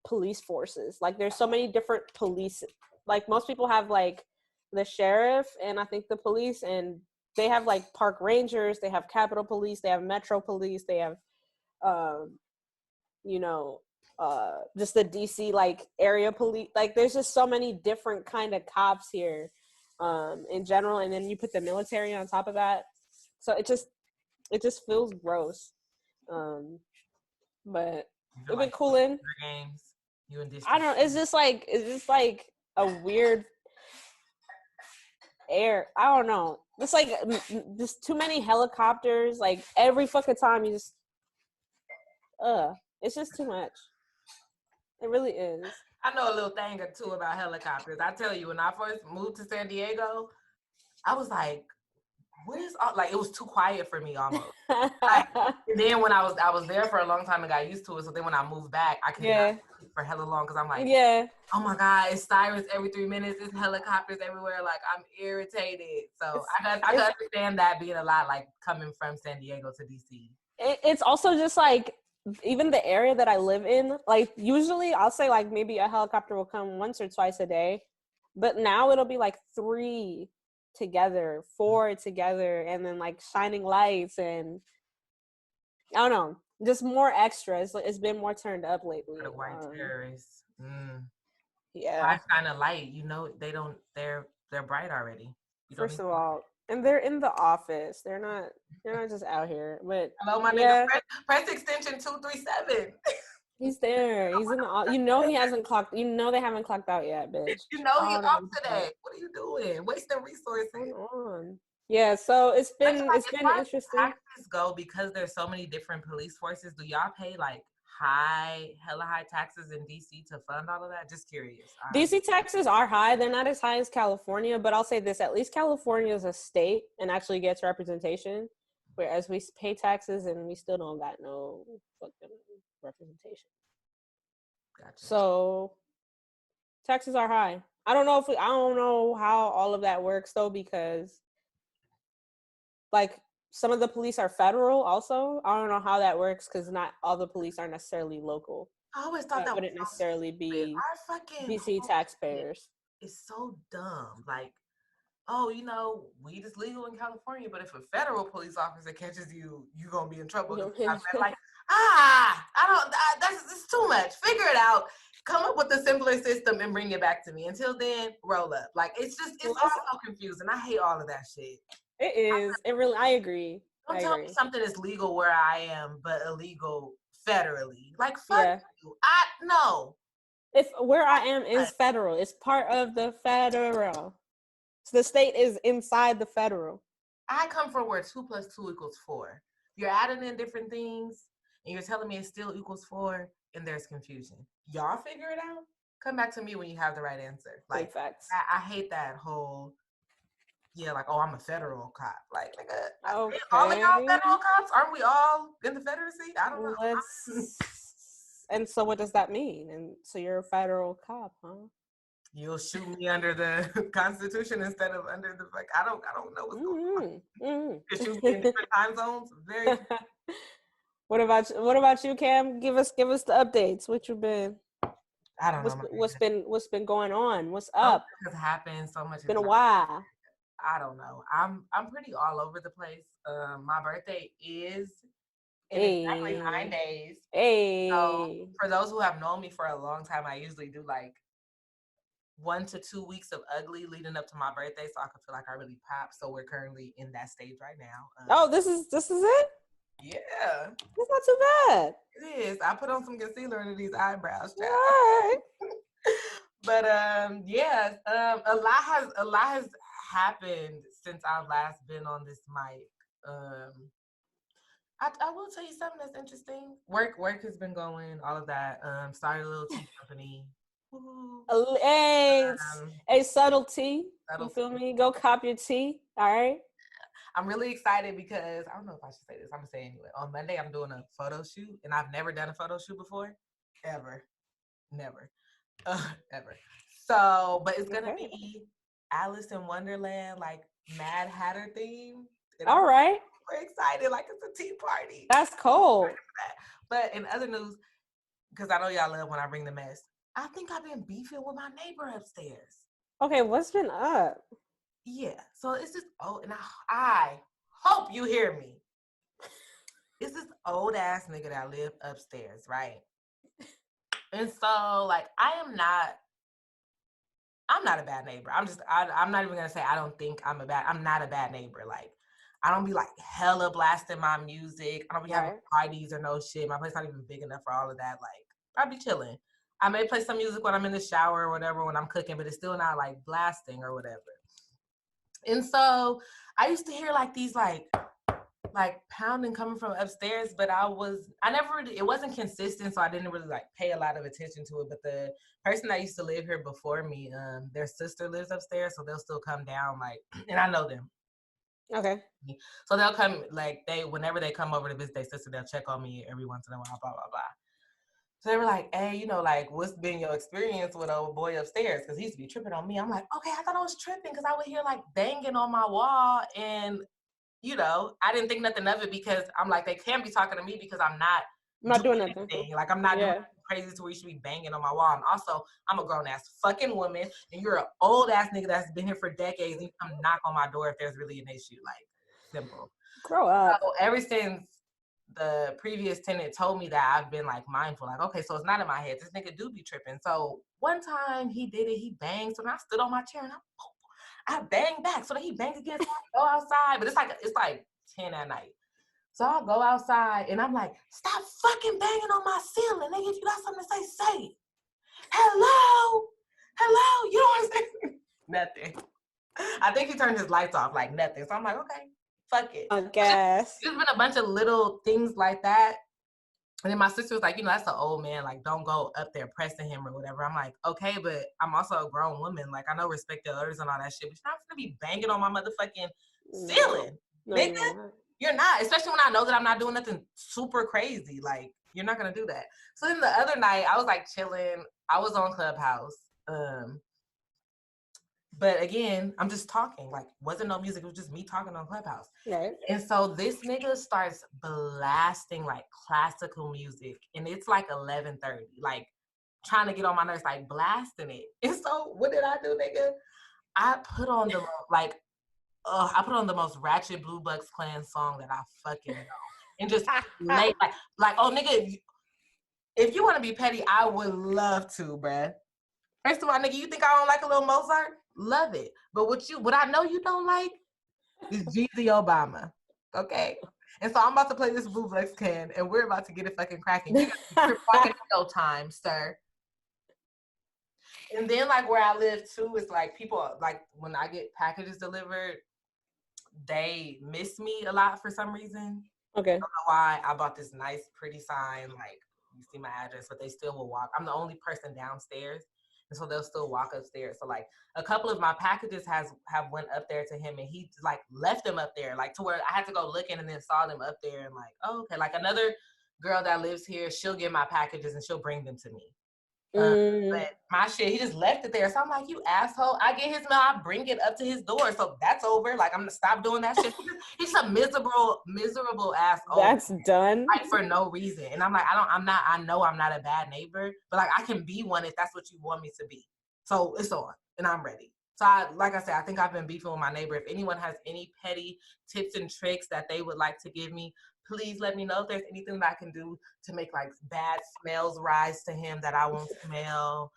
S2: police forces. Like there's so many different police. Like most people have like the sheriff and I think the police, and they have like park rangers, they have Capitol Police, they have Metro Police, they have just the DC like area police. Like there's just so many different kind of cops here in general, and then you put the military on top of that, so it just feels gross. But it's been cooling.
S3: Games, you and
S2: I don't know, it's just like a weird air. I don't know. It's like just too many helicopters. Like every fucking time you just, it's just too much. It really is.
S3: I know a little thing or two about helicopters. I tell you, when I first moved to San Diego, I was like, "Where's all?" Like it was too quiet for me almost. Like, and then when I was there for a long time and got used to it. So then when I moved back, I could not sleep for hella long because I'm like, oh my God, it's sirens every 3 minutes. It's helicopters everywhere. Like I'm irritated. So I can understand that being a lot, like coming from San Diego to DC.
S2: It's also just like even the area that I live in. Like usually I'll say like maybe a helicopter will come once or twice a day, but now it'll be like 3 together, 4 together, and then like shining lights, and I don't know, just more extras. It's been more turned up lately.
S3: The white terrorists.
S2: Yeah.
S3: I shine a light. You know, they're bright already.
S2: First of all, and they're in the office. They're not just out here. But
S3: hello, my nigga. Press extension 237.
S2: He's there. He's in the. You know he hasn't clocked. You know they haven't clocked out yet, bitch.
S3: You know he off today. What are you doing? Wasting resources.
S2: On. Yeah. So it's been interesting.
S3: Taxes go, because there's so many different police forces. Do y'all pay like hella high taxes in DC to fund all of that? Just curious.
S2: DC taxes are high. They're not as high as California, but I'll say this: at least California is a state and actually gets representation, whereas we pay taxes and we still don't got no fucking representation.
S3: Gotcha.
S2: So taxes are high. I don't know how all of that works though, because like some of the police are federal also. I don't know how that works because not all the police are necessarily local.
S3: I always thought that
S2: wouldn't necessarily be
S3: our fucking
S2: DC taxpayers.
S3: It's so dumb. Like, oh, you know, weed is legal in California, but if a federal police officer catches you, you're gonna be in trouble. Like, that's too much. Figure it out. Come up with a simpler system and bring it back to me. Until then, roll up. Like, it's all so confusing. I hate all of that shit.
S2: It is. I agree.
S3: Don't tell me something is legal where I am, but illegal federally. Like, fuck you. No.
S2: If where I am is federal, it's part of the federal. So the state is inside the federal.
S3: I come from where 2 + 2 = 4. You're adding in different things, and you're telling me it still equals 4, and there's confusion. Y'all figure it out. Come back to me when you have the right answer. Like,
S2: facts.
S3: I hate that whole, like, oh, I'm a federal cop. Like,
S2: okay.
S3: All of y'all federal cops? Aren't we all in the Confederacy? I don't know.
S2: And so what does that mean? And so you're a federal cop, huh?
S3: You'll shoot me under the Constitution instead of under the, like, I don't know what's going on. You shoot me in different time zones. Very.
S2: What about you, Cam? Give us the updates. What you been?
S3: I don't know.
S2: What's been going on? What's up?
S3: So much has happened. So much.
S2: It's been a while.
S3: I don't know. I'm pretty all over the place. My birthday is in exactly 9 days.
S2: Hey.
S3: So for those who have known me for a long time, I usually do like 1 to 2 weeks of ugly leading up to my birthday, so I can feel like I really pop. So we're currently in that stage right now.
S2: This is it?
S3: Yeah,
S2: It's not too bad.
S3: it is. I put on some concealer under these eyebrows,
S2: All
S3: child.
S2: right.
S3: But a lot has happened since I've last been on this mic. I will tell you something that's interesting. Work has been going, all of that. Started a little tea company. Woo.
S2: A subtlety. You
S3: That'll-
S2: feel me? Go cop your tea. All right.
S3: I'm really excited because I don't know if I should say this. I'm gonna say it anyway. On Monday, I'm doing a photo shoot, and I've never done a photo shoot before, ever, never, ever. So, but it's gonna
S2: Okay.
S3: be Alice in Wonderland, like Mad Hatter theme. And
S2: All
S3: I'm
S2: right.
S3: super excited, like it's a tea party.
S2: That's cool.
S3: But in other news, because I know y'all love when I bring the mess, I think I've been beefing with my neighbor upstairs.
S2: Okay, what's been up?
S3: Yeah, so it's this and I hope you hear me. It's this old ass nigga that live upstairs, right? And so, like, I'm not a bad neighbor. I'm not even gonna say I'm not a bad neighbor. Like, I don't be like hella blasting my music. I don't be having parties or no shit. My place not even big enough for all of that. Like, I be chilling. I may play some music when I'm in the shower or whatever when I'm cooking, but it's still not like blasting or whatever. And so I used to hear like these like pounding coming from upstairs, but it wasn't consistent, so I didn't really like pay a lot of attention to it. But the person that used to live here before me, their sister lives upstairs, so they'll still come down, like, and I know them.
S2: Okay.
S3: So they'll come, like, whenever they come over to visit their sister, they'll check on me every once in a while, blah, blah, blah. So they were like, hey, like, what's been your experience with old boy upstairs? Because he used to be tripping on me. I'm like, okay, I thought I was tripping because I would hear, like, banging on my wall. And, I didn't think nothing of it because I'm like, they can't be talking to me because I'm not
S2: doing nothing.
S3: Like, I'm not doing crazy to where you should be banging on my wall. And also, I'm a grown-ass fucking woman, and you're an old-ass nigga that's been here for decades, and you come knock on my door if there's really an issue. Like, simple.
S2: Grow up.
S3: So ever since the previous tenant told me that, I've been like mindful, like, okay, so it's not in my head. This nigga do be tripping. So one time he did it, he banged. So then I stood on my chair and I banged back. So then he banged again. So I go outside, but it's like 10 at night. So I go outside and I'm like, stop fucking banging on my ceiling, nigga. If you got something to say it. Hello, you don't understand? Nothing. I think he turned his lights off, like nothing. So I'm like, okay. Fuck it.
S2: I guess.
S3: There's been a bunch of little things like that. And then my sister was like, that's an old man. Like, don't go up there pressing him or whatever. I'm like, okay, but I'm also a grown woman. Like, I know respect the others and all that shit, but you're not going to be banging on my motherfucking ceiling. No, nigga. You're not. Especially when I know that I'm not doing nothing super crazy. Like, you're not going to do that. So then the other night, I was like chilling. I was on Clubhouse. But again, I'm just talking. Like, wasn't no music. It was just me talking on Clubhouse.
S2: Right.
S3: And so this nigga starts blasting like classical music, and it's like 11:30, like trying to get on my nerves, like blasting it. And so what did I do, nigga? I put on the most ratchet Blue Bucks Clan song that I fucking know, and just lay like, oh nigga, if you want to be petty, I would love to, bruh. First of all, nigga, you think I don't like a little Mozart? Love it. But what I know you don't like is Jeezy Obama. Okay? And so I'm about to play this Blue Bucks Clan, and we're about to get it fucking cracking. You got fucking no time, sir. And then, like, where I live, too, is, like, people, like, when I get packages delivered, they miss me a lot for some reason.
S2: Okay.
S3: I don't know why. I bought this nice, pretty sign, like, you see my address, but they still will walk. I'm the only person downstairs. And so they'll still walk upstairs. So like a couple of my packages have went up there to him, and he like left them up there, like to where I had to go looking and then saw them up there and like, oh, okay. Like another girl that lives here, she'll get my packages and she'll bring them to me. But my shit, he just left it there. So I'm like, you asshole. I get his mail, I bring it up to his door. So that's over. Like, I'm gonna stop doing that shit. He's a miserable asshole.
S2: That's done.
S3: Like, for no reason. And I'm like, I know I'm not a bad neighbor, but like I can be one if that's what you want me to be. So it's on and I'm ready. So like I said, I think I've been beefing with my neighbor. If anyone has any petty tips and tricks that they would like to give me, please let me know if there's anything that I can do to make like bad smells rise to him that I won't smell.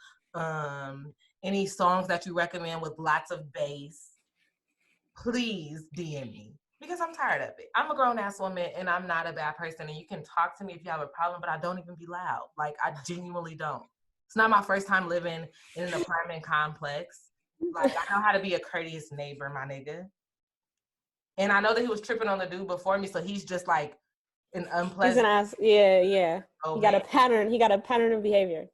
S3: Any songs that you recommend with lots of bass, please DM me. Because because I'm tired of it. I'm a grown ass woman and I'm not a bad person. And you can talk to me if you have a problem, but I don't even be loud. Like, I genuinely don't. It's not my first time living in an apartment complex. Like, I know how to be a courteous neighbor, my nigga. And I know that he was tripping on the dude before me, so he's just like an unpleasant.
S2: He's an ass. Yeah. He got a pattern. He got a pattern of behavior.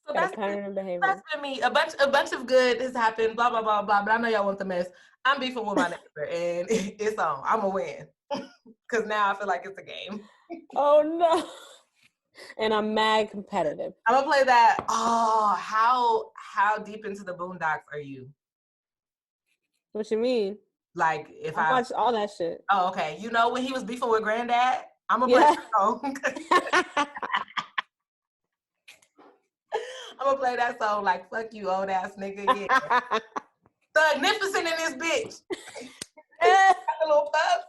S3: So that's been me. A bunch of good has happened. Blah blah blah blah. But I know y'all want the mess. I'm beefing with my neighbor, and it's on. I'm gonna win because now I feel like it's a game.
S2: Oh no! And I'm mad competitive.
S3: I'm gonna play that. Oh, how deep into the Boondocks are you?
S2: What you mean?
S3: Like, if
S2: I watched all that shit.
S3: Oh, okay. You know when he was beefing with Granddad? I'm gonna play that song. I'm gonna play that song like, fuck you, old ass nigga. Yeah. Thugnificent in this bitch. A little puff.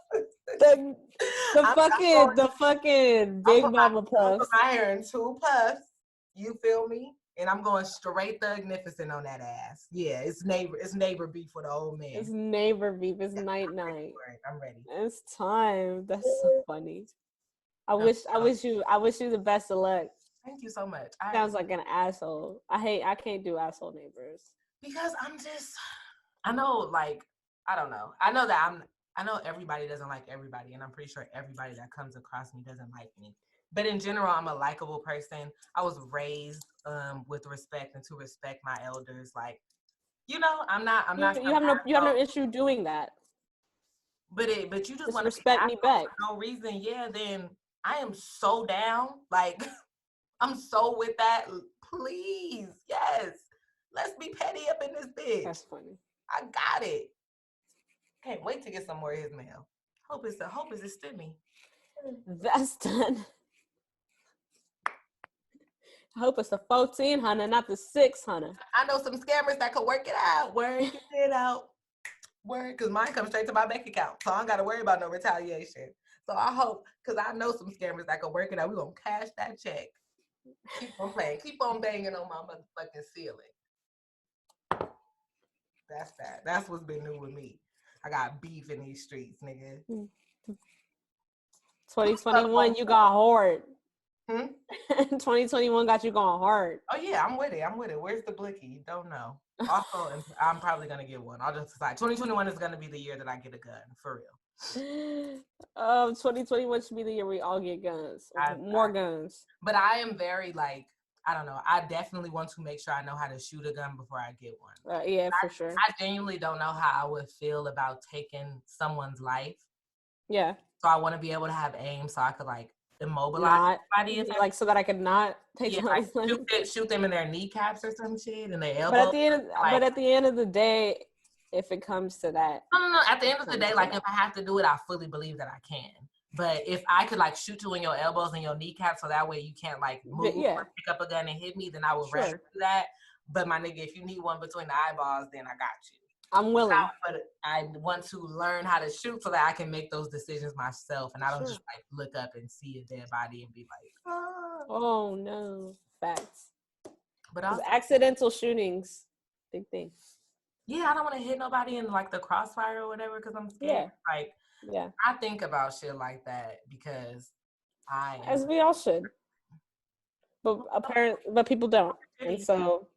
S2: The fucking big mama puffs.
S3: I'm my hair in 2 puffs. You feel me? And I'm going straight Thugnificent on that ass. Yeah, it's neighbor beef with the old man.
S2: It's neighbor beef. It's night.
S3: I'm ready.
S2: It's time. That's so funny. I wish you the best of luck.
S3: Thank you so much.
S2: Sounds like an asshole. I can't do asshole neighbors.
S3: Because I know, like, I don't know. I know everybody doesn't like everybody, and I'm pretty sure everybody that comes across me doesn't like me. But in general, I'm a likable person. I was raised with respect and to respect my elders. Like, you know, I'm not.
S2: You have no issue doing that.
S3: But you just want to
S2: respect me back.
S3: For no reason. Yeah, then I am so down. Like, I'm so with that. Please, yes. Let's be petty up in this bitch.
S2: That's funny.
S3: I got it. Can't wait to get some more of his mail. Hope it's a stimmy.
S2: That's done. I hope it's a 1400, not the 600.
S3: I know some scammers that could work it out. Work it out. Because mine comes straight to my bank account. So I don't got to worry about no retaliation. So I hope, because I know some scammers that could work it out. We're going to cash that check. Keep on playing. Keep on banging on my motherfucking ceiling. That's that. That's what's been new with me. I got beef in these streets, nigga.
S2: 2021, you got hard. 2021 got you going hard.
S3: Oh yeah, I'm with it. Where's the blicky? Don't know. Also, I'm probably gonna get one. I'll just decide. 2021 is gonna be the year that I get a gun, for real.
S2: 2021 should be the year we all get guns. More guns.
S3: But I am very, like, I don't know. I definitely want to make sure I know how to shoot a gun before I get one.
S2: Yeah, for sure.
S3: I genuinely don't know how I would feel about taking someone's life.
S2: Yeah.
S3: So I want to be able to have aim so I could, like, immobilize somebody.
S2: Like, so that I could not take someone's life.
S3: Shoot them in their kneecaps or some shit and their elbows.
S2: But at the end of the day, if it comes to that.
S3: No. At the end of the day, like, if I have to do it, I fully believe that I can. But if I could, like, shoot you in your elbows and your kneecaps so that way you can't, like, move or pick up a gun and hit me, then I would rather do that. But, my nigga, if you need one between the eyeballs, then I got you.
S2: I'm willing.
S3: But I want to learn how to shoot so that I can make those decisions myself. And I don't just, like, look up and see a dead body and be like,
S2: oh, no. Facts.
S3: But
S2: accidental shootings, big thing.
S3: Yeah, I don't want to hit nobody in, like, the crossfire or whatever because I'm scared.
S2: Yeah.
S3: Like,
S2: yeah,
S3: I think about shit like that because
S2: as we all should, but people don't, and so,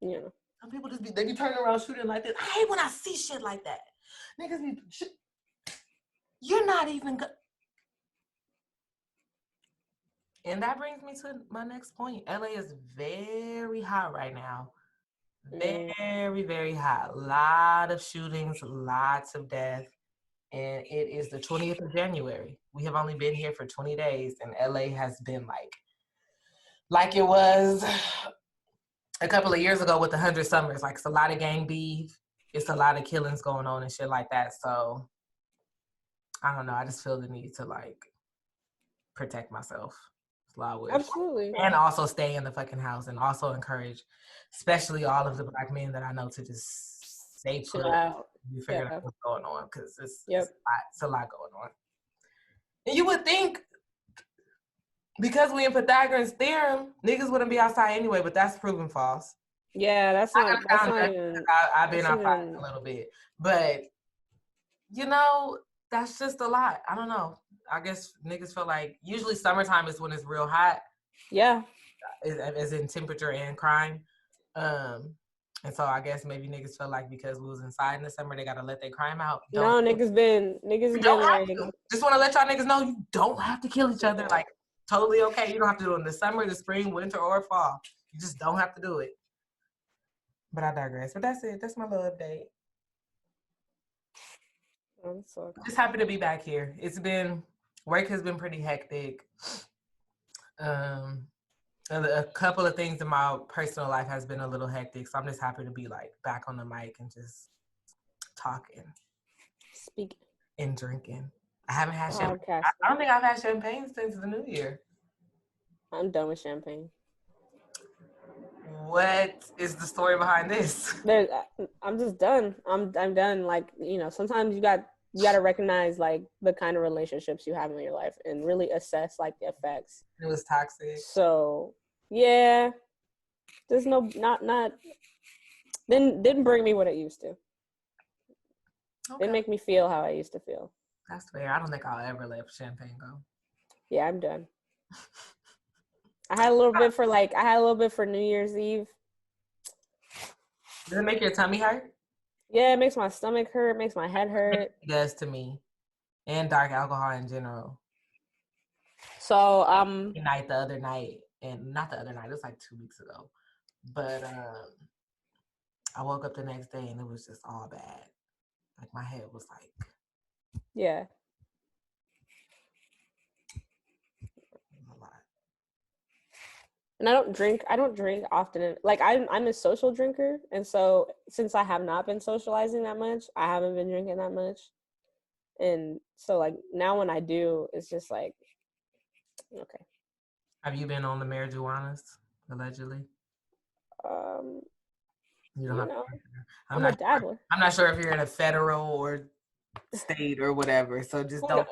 S2: you know,
S3: some people they be turning around shooting like this. I hate when I see shit like that. Niggas be you're not even good. And that brings me to my next point. LA is very hot right now. Very, very hot. A lot of shootings, lots of death. And it is the 20th of January. We have only been here for 20 days, and LA has been like it was a couple of years ago with the 100 Summers. Like, it's a lot of gang beef. It's a lot of killings going on and shit like that. So, I don't know. I just feel the need to, like, protect myself.
S2: Absolutely.
S3: And also stay in the fucking house and also encourage, especially all of the Black men that I know to just stay put. You figure out what's going on because it's a lot going on. And you would think because we in Pythagoras theorem, niggas wouldn't be outside anyway, but that's proven false.
S2: Yeah, that's not even.
S3: I've been outside a little bit, but That's just a lot. I don't know. I guess niggas feel like usually summertime is when it's real hot.
S2: Yeah.
S3: As in temperature and crime. And so I guess maybe niggas feel like because we was inside in the summer, they gotta let their crime out.
S2: No, niggas been like,
S3: just want to let y'all niggas know you don't have to kill each other. Like, totally okay. You don't have to do it in the summer, the spring, winter, or fall. You just don't have to do it. But I digress. But that's it. That's my little update.
S2: I'm so
S3: Just happy to be back here. Work has been pretty hectic. A couple of things in my personal life has been a little hectic. So I'm just happy to be like back on the mic and just talking.
S2: Speak.
S3: And drinking. I haven't had champagne.
S2: Podcast.
S3: I don't think I've had champagne since the new year.
S2: I'm done with champagne.
S3: What is the story behind this?
S2: I'm just done. I'm done. Like, sometimes you gotta recognize like the kind of relationships you have in your life and really assess like the effects.
S3: It was toxic.
S2: So yeah, there's not didn't bring me what it used to. Okay. Didn't make me feel how I used to feel.
S3: That's fair. I don't think I'll ever let champagne go.
S2: Yeah, I'm done. I had a little bit for New Year's Eve.
S3: Does it make your tummy hurt?
S2: Yeah, it makes my stomach hurt, makes my head hurt.
S3: It does to me. And dark alcohol in general.
S2: So
S3: the other night, and not the other night, it was like 2 weeks ago. But I woke up the next day and it was just all bad. Like my head was like,
S2: yeah.
S3: A lot.
S2: And I don't drink often. Like I'm a social drinker, and so since I have not been socializing that much, I haven't been drinking that much. And so like now when I do, it's just like, okay.
S3: Have you been on the marijuanas, allegedly? You don't have to.
S2: I'm a dabbler.
S3: I'm not sure if you're in a federal or state or whatever, so just don't.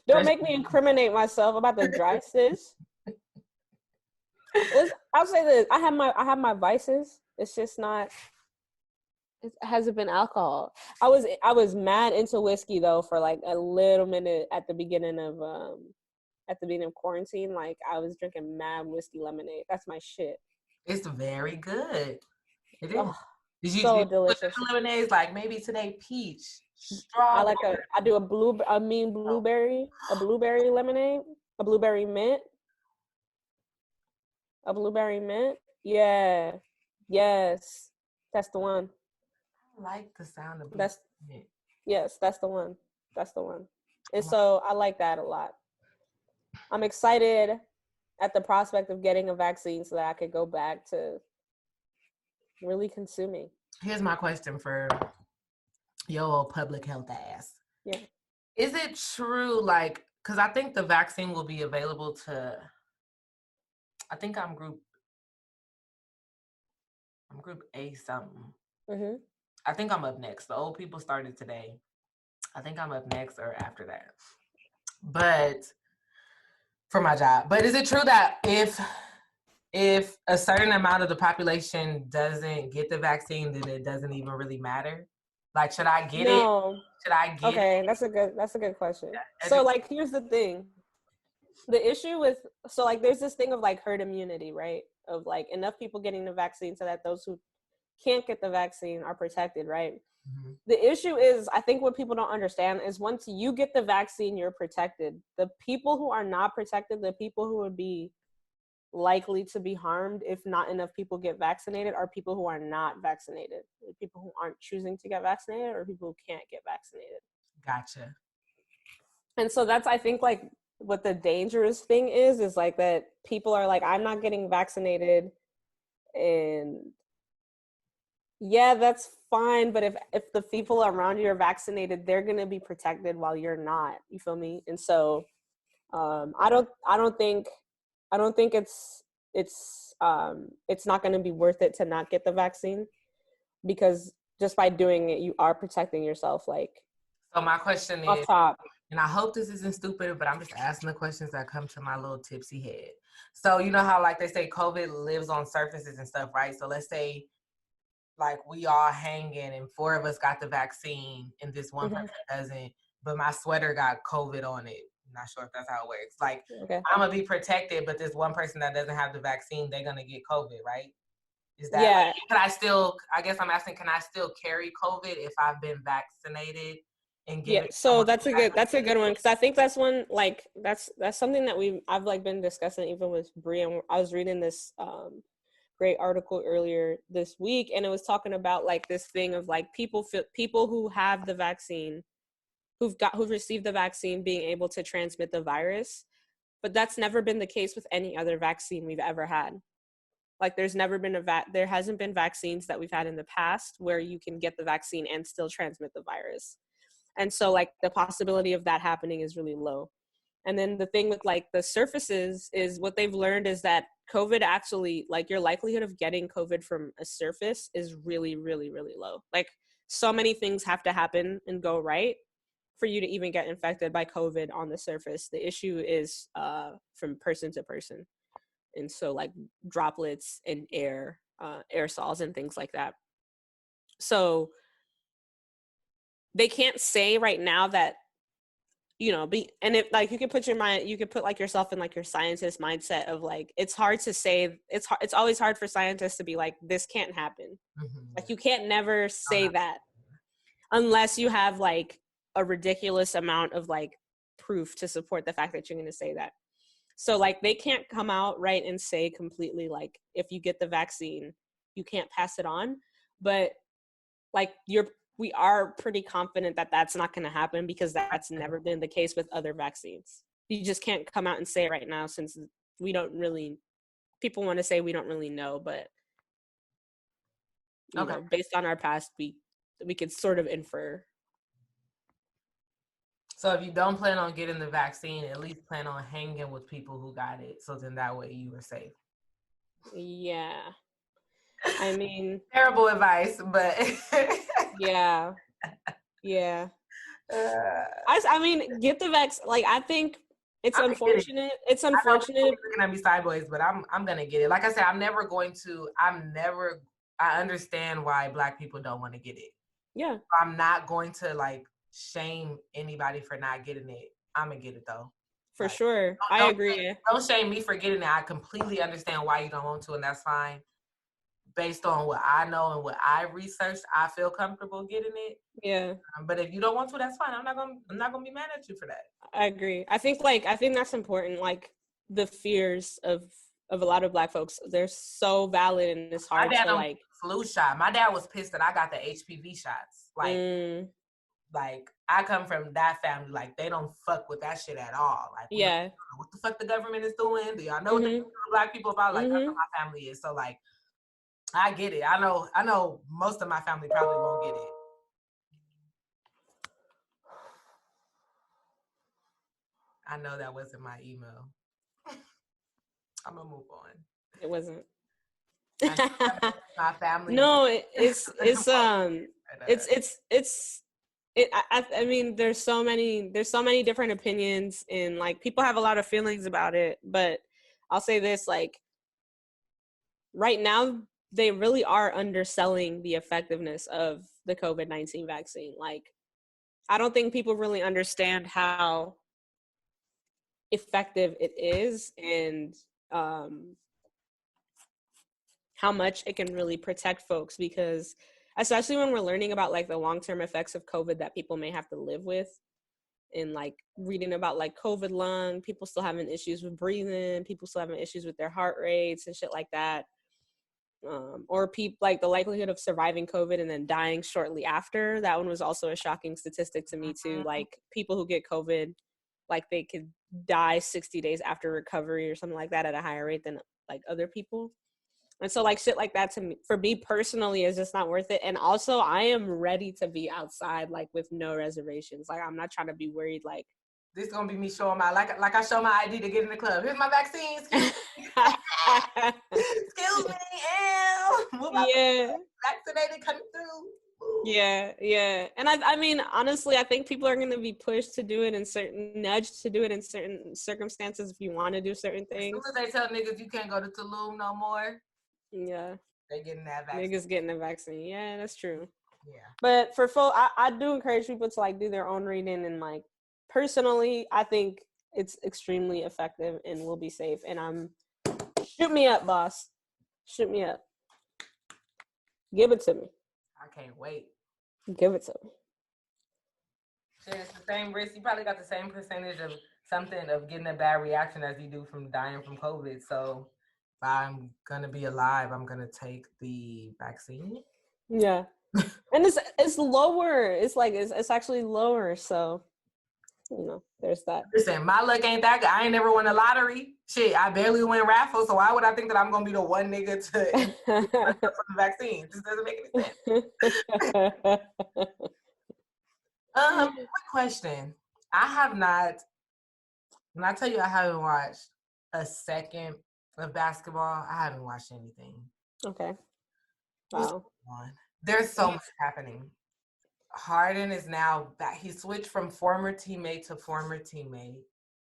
S2: Don't make me incriminate myself about the dry sis. I'll say this: I have my vices. It's just not. It hasn't been alcohol. I was mad into whiskey though for like a little minute at the beginning of quarantine. Like I was drinking mad whiskey lemonade. That's my shit.
S3: It's very good. It is.
S2: Oh,
S3: so
S2: delicious.
S3: Lemonades like maybe today peach, strawberry.
S2: I do a blueberry lemonade, a blueberry mint. A blueberry mint? Yeah. Yes. That's the one.
S3: I like the sound of mint.
S2: Yes, that's the one. And so I like that a lot. I'm excited at the prospect of getting a vaccine so that I could go back to really consuming.
S3: Here's my question for your public health ass.
S2: Yeah.
S3: Is it true, like, because I think the vaccine will be available to, I think I'm group A something. Mm-hmm. I think I'm up next. The old people started today. I think I'm up next or after that. But for my job. But is it true that if a certain amount of the population doesn't get the vaccine, then it doesn't even really matter? Like, should I get it? Should I get it?
S2: Okay, that's a good question. So like, here's the thing. The issue with, so like, there's this thing of like herd immunity, right? Of like enough people getting the vaccine so that those who can't get the vaccine are protected, right? Mm-hmm. The issue is, I think what people don't understand is once you get the vaccine, you're protected. The people who are not protected, the people who would be likely to be harmed if not enough people get vaccinated are people who are not vaccinated. People who aren't choosing to get vaccinated or people who can't get vaccinated.
S3: Gotcha.
S2: And so that's, I think, like, what the dangerous thing is like that people are like, I'm not getting vaccinated, and yeah, that's fine, but if the people around you are vaccinated, they're gonna be protected while you're not. You feel me? And so I don't think it's not gonna be worth it to not get the vaccine, because just by doing it you are protecting yourself. Like,
S3: so my question
S2: off
S3: is,
S2: top,
S3: and I hope this isn't stupid, but I'm just asking the questions that come to my little tipsy head. So you know how like they say COVID lives on surfaces and stuff, right? So let's say like we all hanging and 4 of us got the vaccine and this one person doesn't, but my sweater got COVID on it. I'm not sure if that's how it works. Like, I'm gonna be protected, but this one person that doesn't have the vaccine, they're gonna get COVID, right? Is that like, can I still, I guess I'm asking, can I still carry COVID if I've been vaccinated and give it?
S2: So that's a good one, because I think that's one, like that's something that I've like been discussing even with Brie. And I was reading this great article earlier this week, and it was talking about like this thing of like people who have the vaccine, who've received the vaccine, being able to transmit the virus, but that's never been the case with any other vaccine we've ever had. Like there's never been there hasn't been vaccines that we've had in the past where you can get the vaccine and still transmit the virus. And so like the possibility of that happening is really low. And then the thing with like the surfaces is what they've learned is that COVID actually, like your likelihood of getting COVID from a surface is really, really, really low. Like so many things have to happen and go right for you to even get infected by COVID on the surface. The issue is from person to person. And so like droplets and aerosols and things like that. So they can't say right now that, you know, and if like you could put like yourself in like your scientist mindset of like, it's hard to say, it's always hard for scientists to be like, this can't happen. Like you can't never say that unless you have like a ridiculous amount of like proof to support the fact that you're going to say that. So like they can't come out right and say completely like if you get the vaccine you can't pass it on, but like we are pretty confident that that's not going to happen because that's never been the case with other vaccines. You just can't come out and say it right now since we don't really, people want to say we don't really know, but you know, based on our past we could sort of infer.
S3: So if you don't plan on getting the vaccine, at least plan on hanging with people who got it. So then that way you are safe.
S2: Yeah. I mean.
S3: Terrible advice, but.
S2: Yeah. Yeah. I mean, get the vaccine. Like, I think it's unfortunate. It's unfortunate.
S3: I know people looking at me sideways, but I'm going to get it. Like I said, I understand why Black people don't want to get it.
S2: Yeah.
S3: I'm not going to like shame anybody for not getting it. I'm gonna get it though.
S2: For like, sure. I agree.
S3: Don't shame me for getting it. I completely understand why you don't want to, and that's fine. Based on what I know and what I researched, I feel comfortable getting it.
S2: Yeah.
S3: But if you don't want to, that's fine. I'm not gonna be mad at you for that.
S2: I agree. I think that's important. Like the fears of a lot of Black folks, they're so valid, and it's hard to like
S3: flu shot. My dad was pissed that I got the HPV shots. Like I come from that family, like they don't fuck with that shit at all. Like, what the fuck the government is doing? Do y'all know what the Black people about? Like that's what my family is. So like, I get it. I know most of my family probably won't get it. I know that wasn't my email. I'm gonna move on.
S2: It wasn't.
S3: My family.
S2: No, I mean, there's so many different opinions, and like people have a lot of feelings about it, but I'll say this, like right now they really are underselling the effectiveness of the COVID-19 vaccine. Like I don't think people really understand how effective it is and how much it can really protect folks, because especially when we're learning about like the long-term effects of COVID that people may have to live with, and like reading about like COVID lung, people still having issues with breathing, people still having issues with their heart rates and shit like that. Or like the likelihood of surviving COVID and then dying shortly after. That one was also a shocking statistic to me too. Like people who get COVID, like they could die 60 days after recovery or something like that at a higher rate than like other people. And so like shit like that to me, for me personally, is just not worth it. And also I am ready to be outside, like with no reservations. Like I'm not trying to be worried. Like
S3: this is gonna be me showing my like I show my ID to get in the club. Here's my vaccine. Excuse me,
S2: yeah.
S3: Vaccinated coming through.
S2: Yeah. And I mean, honestly, I think people are going to be pushed to do it nudged to do it in certain circumstances if you want to do certain things.
S3: As soon as they tell niggas you can't go to Tulum no more.
S2: Yeah.
S3: They getting that vaccine.
S2: Niggas getting the vaccine. Yeah, that's true.
S3: Yeah.
S2: But for I do encourage people to like do their own reading, and like personally, I think it's extremely effective and will be safe. And shoot me up, boss. Shoot me up. Give it to me.
S3: I can't wait.
S2: Give it to me.
S3: Shit, it's the same risk. You probably got the same percentage of something of getting a bad reaction as you do from dying from COVID. So if I'm gonna be alive, I'm gonna take the vaccine.
S2: Yeah. And it's lower. It's like it's actually lower. So there's that.
S3: Listen, my luck ain't that good. I ain't never won a lottery. Shit, I barely win raffles. So why would I think that I'm gonna be the one nigga to for the vaccine? It just doesn't make any sense. Quick question. I have not. When I tell you I haven't watched a second of basketball, I haven't watched anything.
S2: Okay. Wow.
S3: There's so much happening. Harden is now back. He switched from former teammate to former teammate.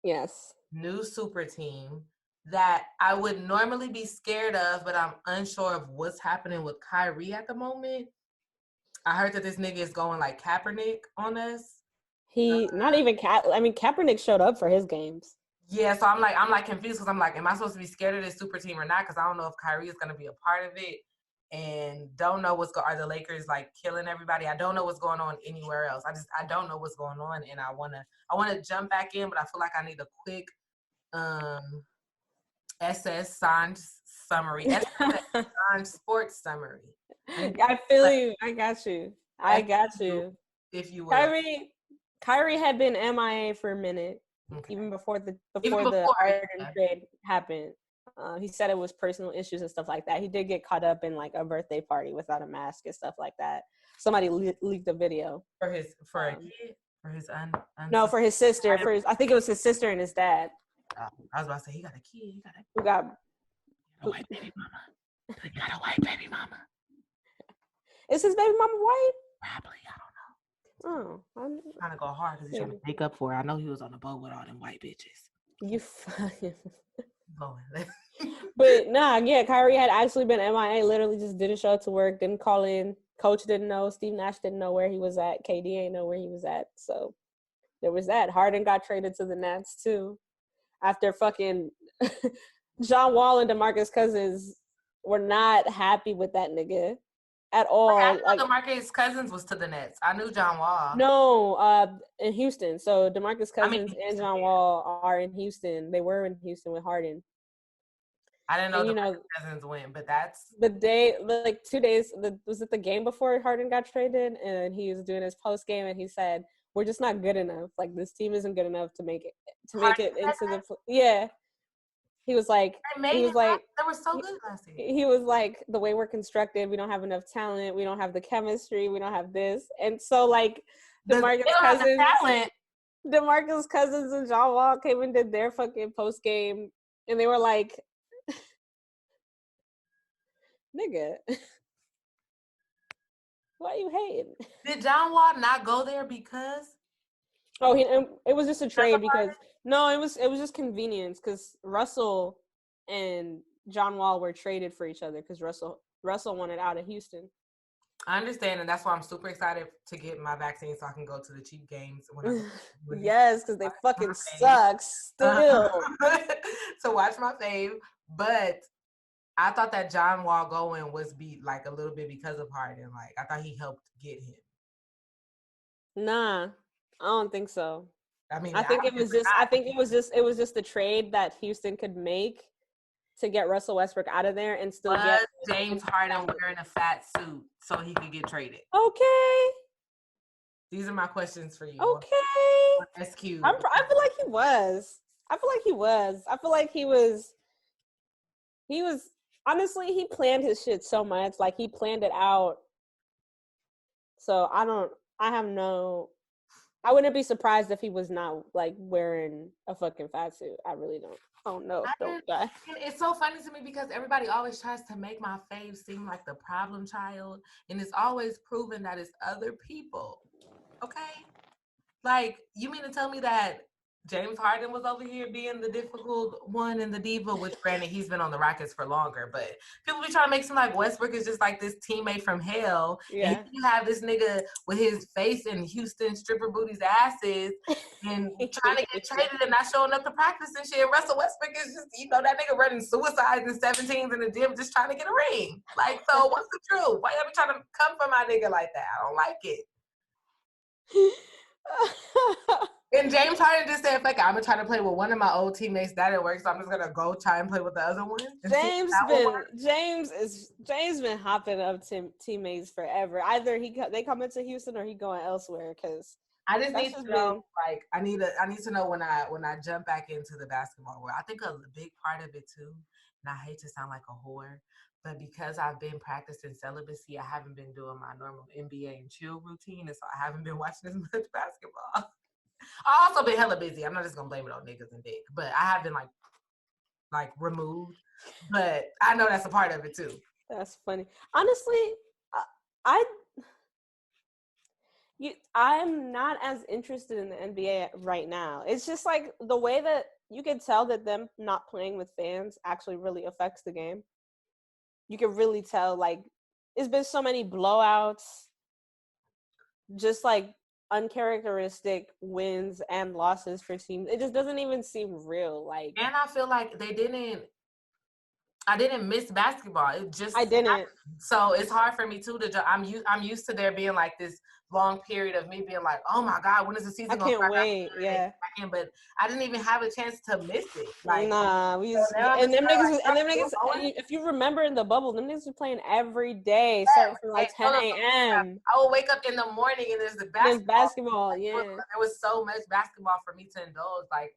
S2: Yes.
S3: New super team that I would normally be scared of, but I'm unsure of what's happening with Kyrie at the moment. I heard that this nigga is going like Kaepernick on us.
S2: He not even Kaepernick showed up for his games.
S3: Yeah, so I'm like confused because I'm like, am I supposed to be scared of this super team or not? Because I don't know if Kyrie is gonna be a part of it, and don't know are the Lakers like killing everybody? I don't know what's going on anywhere else. I don't know what's going on, and I wanna jump back in, but I feel like I need a quick SS Saanjh summary, SS Saanjh sports summary.
S2: I feel you. I got you.
S3: If you will.
S2: Kyrie had been MIA for a minute, even before the Harden trade happened. He said it was personal issues and stuff like that. He did get caught up in like a birthday party without a mask and stuff like that. Somebody leaked a video
S3: for a kid, for his
S2: no, for his sister. I think it was his sister and his dad.
S3: I was about to say he got a kid.
S2: He got
S3: a white baby mama. He got a white baby mama.
S2: Is his baby mama white?
S3: Probably, I don't know.
S2: Oh,
S3: I'm trying to go hard because he's trying to make up for it. I know he was on the boat with all them white bitches.
S2: You fucking.
S3: Going.
S2: But nah, yeah, Kyrie had actually been MIA. Literally just didn't show up to work, didn't call in. Coach didn't know. Steve Nash didn't know where he was at. KD ain't know where he was at. So there was that. Harden got traded to the Nets too, after fucking John Wall and DeMarcus Cousins were not happy with that nigga at all.
S3: I didn't know DeMarcus Cousins was to the Nets. I knew John Wall.
S2: No, in Houston. So DeMarcus Cousins and John Wall are in Houston. They were in Houston with Harden.
S3: I didn't know DeMarcus Cousins went, but that's
S2: the day, like 2 days. Was it the game before Harden got traded? And he was doing his post game, and he said, "We're just not good enough. Like this team isn't good enough to make it into the yeah." He was like, they
S3: were so good last year.
S2: He was like, the way we're constructed, we don't have enough talent. We don't have the chemistry. We don't have this. And so like DeMarcus Cousins and John Wall came and did their fucking post game, and they were like, nigga, why are you hating?
S3: Did John Wall not go there because?
S2: Oh, it was just a trade because no, it was just convenience because Russell and John Wall were traded for each other because Russell wanted out of Houston.
S3: I understand, and that's why I'm super excited to get my vaccine so I can go to the cheap games.
S2: Yes, because they fucking suck still.
S3: To watch my fave, but I thought that John Wall going was like a little bit because of Harden. Like I thought he helped get him.
S2: Nah, I don't think so.
S3: I mean,
S2: I think it was just the trade that Houston could make to get Russell Westbrook out of there and still get
S3: James Harden wearing a fat suit so he could get traded.
S2: Okay.
S3: These are my questions for you.
S2: Okay.
S3: SQ.
S2: I feel like he was. I feel like he was honestly, he planned his shit so much. Like he planned it out. So I wouldn't be surprised if he was not like wearing a fucking fat suit. I really don't. Oh no, don't die.
S3: It's so funny to me because everybody always tries to make my fave seem like the problem child, and it's always proven that it's other people. Okay? Like, you mean to tell me that James Harden was over here being the difficult one and the diva, which granted he's been on the Rockets for longer, but people be trying to make it seem like Westbrook is just like this teammate from hell.
S2: Yeah.
S3: And you have this nigga with his face in Houston stripper booties asses and trying to get traded and not showing up to practice and shit. Russell Westbrook is just, that nigga running suicides and 17s in the gym just trying to get a ring. Like, so what's the truth? Why y'all be trying to come for my nigga like that? I don't like it. And James Harden just said, "Fuck it, I'm gonna try to play with one of my old teammates. That didn't work, so I'm just gonna go try and play with the other one."
S2: James been hopping up to teammates forever. Either they come into Houston or he going elsewhere. Because
S3: I just need to know, I need to know when I jump back into the basketball world. I think a big part of it too, and I hate to sound like a whore, but because I've been practicing celibacy, I haven't been doing my normal NBA and chill routine, and so I haven't been watching as much basketball. I also been hella busy. I'm not just gonna blame it on niggas and dick, but I have been like removed. But I know that's a part of it too.
S2: That's funny. Honestly, I'm not as interested in the NBA right now. It's just like the way that you can tell that them not playing with fans actually really affects the game. You can really tell, like, it's been so many blowouts, just like uncharacteristic wins and losses for teams. It just doesn't even seem real. Like,
S3: and I feel like I didn't miss basketball.
S2: I didn't.
S3: So it's hard for me too to. I'm used to there being like this long period of me being like, oh my God, when is the season?
S2: I can't wait. Yeah.
S3: But I didn't even have a chance to miss it. Like,
S2: nah, and them niggas. If you remember in the bubble, them niggas were playing every day, starting from like 10 a.m.
S3: I will wake up in the morning and there's
S2: basketball. Yeah.
S3: There was so much basketball for me to indulge. Like,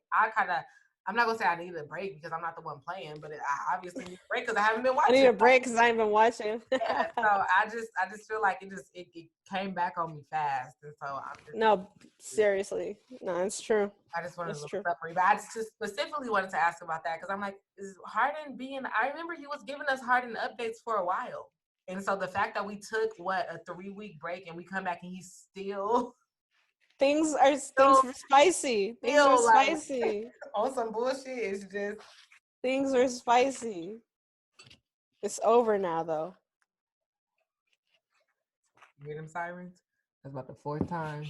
S3: I'm not gonna say I need a break because I'm not the one playing, but I obviously need a break because I haven't been watching.
S2: I need a break because I haven't been watching.
S3: Yeah, so I just feel like it came back on me fast, and so
S2: no, seriously, no, it's true.
S3: I just wanted to look separate, but I just specifically wanted to ask about that because I'm like, is Harden being? I remember he was giving us Harden updates for a while, and so the fact that we took a 3-week break and we come back and he's still.
S2: Things were spicy. Things were spicy.
S3: On some bullshit, it's just.
S2: Things were spicy. It's over now, though.
S3: You hear them sirens? That's about the 4th time.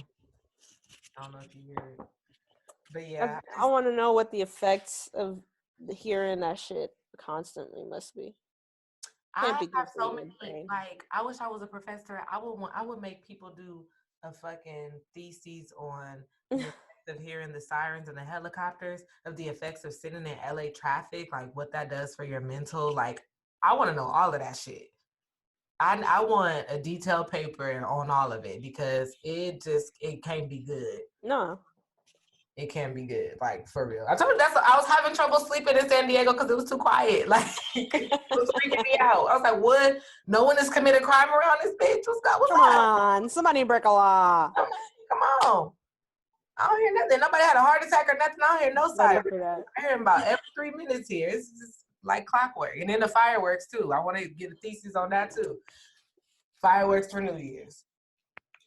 S3: I don't know if you hear it. But yeah.
S2: I want to know what the effects of hearing that shit constantly must be.
S3: I have so many, like, I wish I was a professor. I would make people do a fucking thesis on the effects of hearing the sirens and the helicopters, of the effects of sitting in LA traffic, like what that does for your mental. Like, I want to know all of that shit. I want a detailed paper on all of it because it can't be good.
S2: No.
S3: It can be good, like, for real. I told you I was having trouble sleeping in San Diego because it was too quiet. Like, it was freaking me out. I was like, what? No one has committed crime around this bitch? What's
S2: Come on, somebody break a law.
S3: Come on. I don't hear nothing. Nobody had a heart attack or nothing. I don't hear no sirens. I hear about every 3 minutes here. It's just like clockwork. And then the fireworks, too. I want to get a thesis on that, too. Fireworks for New Year's.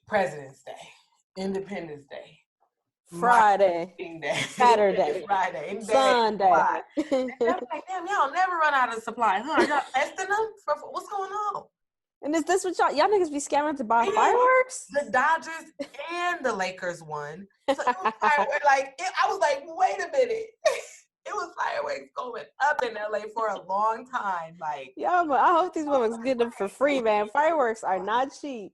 S3: President's Day. Independence Day.
S2: Friday, Saturday,
S3: Friday,
S2: Sunday.
S3: I'm like, damn, y'all never run out of supply, huh? Y'all testing them? What's going on?
S2: And is this what y'all niggas be scamming to buy fireworks?
S3: The Dodgers and the Lakers won. So it was fireworks. I was like, wait a minute. It was fireworks going up in LA for a long time. Like,
S2: yeah, but I hope these women get them for free, man. Fireworks are not cheap.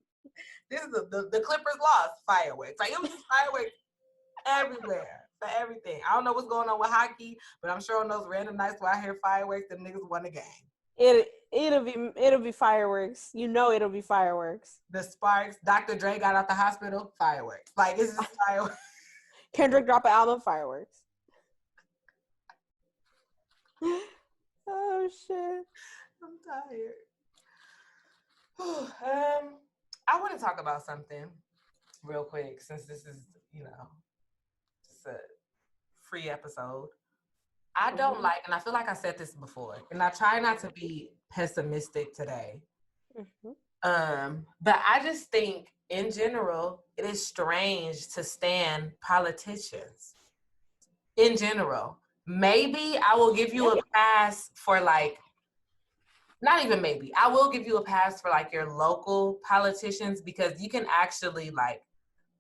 S3: This is the Clippers lost fireworks. Like, it was just fireworks everywhere for everything. I don't know what's going on with hockey, but I'm sure on those random nights where I hear fireworks, them niggas won the game.
S2: It'll be fireworks. You know it'll be fireworks.
S3: The sparks. Dr. Dre got out the hospital. Fireworks. Like, it's just fireworks.
S2: Kendrick drop an album. Fireworks. Oh shit.
S3: I'm tired. I want to talk about something real quick since this is, just a free episode. I don't like, and I feel like I said this before, and I try not to be pessimistic today. But I just think in general, it is strange to stand politicians. in general. Maybe I will give you a pass for like, not even maybe, I will give you a pass for like your local politicians, because you can actually like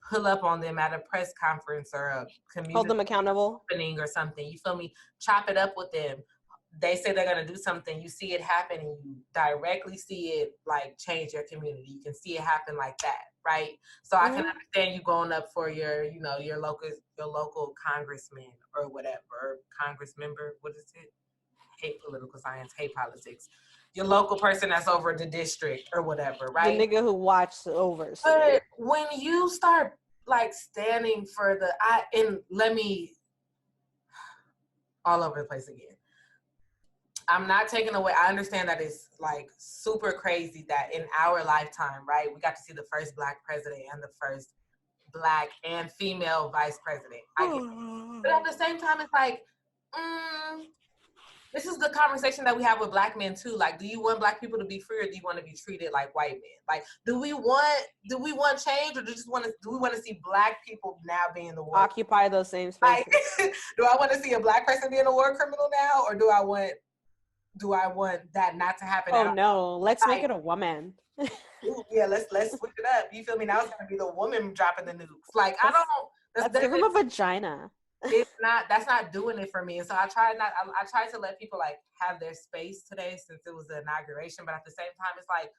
S3: pull up on them at a press conference or a community
S2: Hold them accountable
S3: opening or something. You feel me? Chop it up with them. They say they're gonna do something. You see it happen, and you directly see it like change your community. You can see it happen like that, right? So I can understand you going up for your, you know, your local congressman or whatever, or congress member. What is it? Hate political science, hate politics. Your local person that's over the district or whatever, right?
S2: the nigga who watched over.
S3: But when you start like standing for the let me all over the place again. I'm not taking away. I understand that it's like super crazy that in our lifetime, right, we got to see the first Black president and the first Black and female vice president. I get it. But at the same time, it's like, this is the conversation that we have with Black men too. Like, do you want Black people to be free, or do you want to be treated like white men? Like, do we want change, or do we want to see Black people now being the war?
S2: Occupy those same spaces.
S3: Like, do I want to see a Black person being a war criminal now, or do I want that not to happen?
S2: Oh no, let's make it a woman.
S3: Yeah, let's switch it up. You feel me? Now it's gonna be the woman dropping the nukes. Like, I don't.
S2: Let's give him a vagina.
S3: That's not doing it for me. And so I try to let people like have their space today, since it was the inauguration. But at the same time, it's like,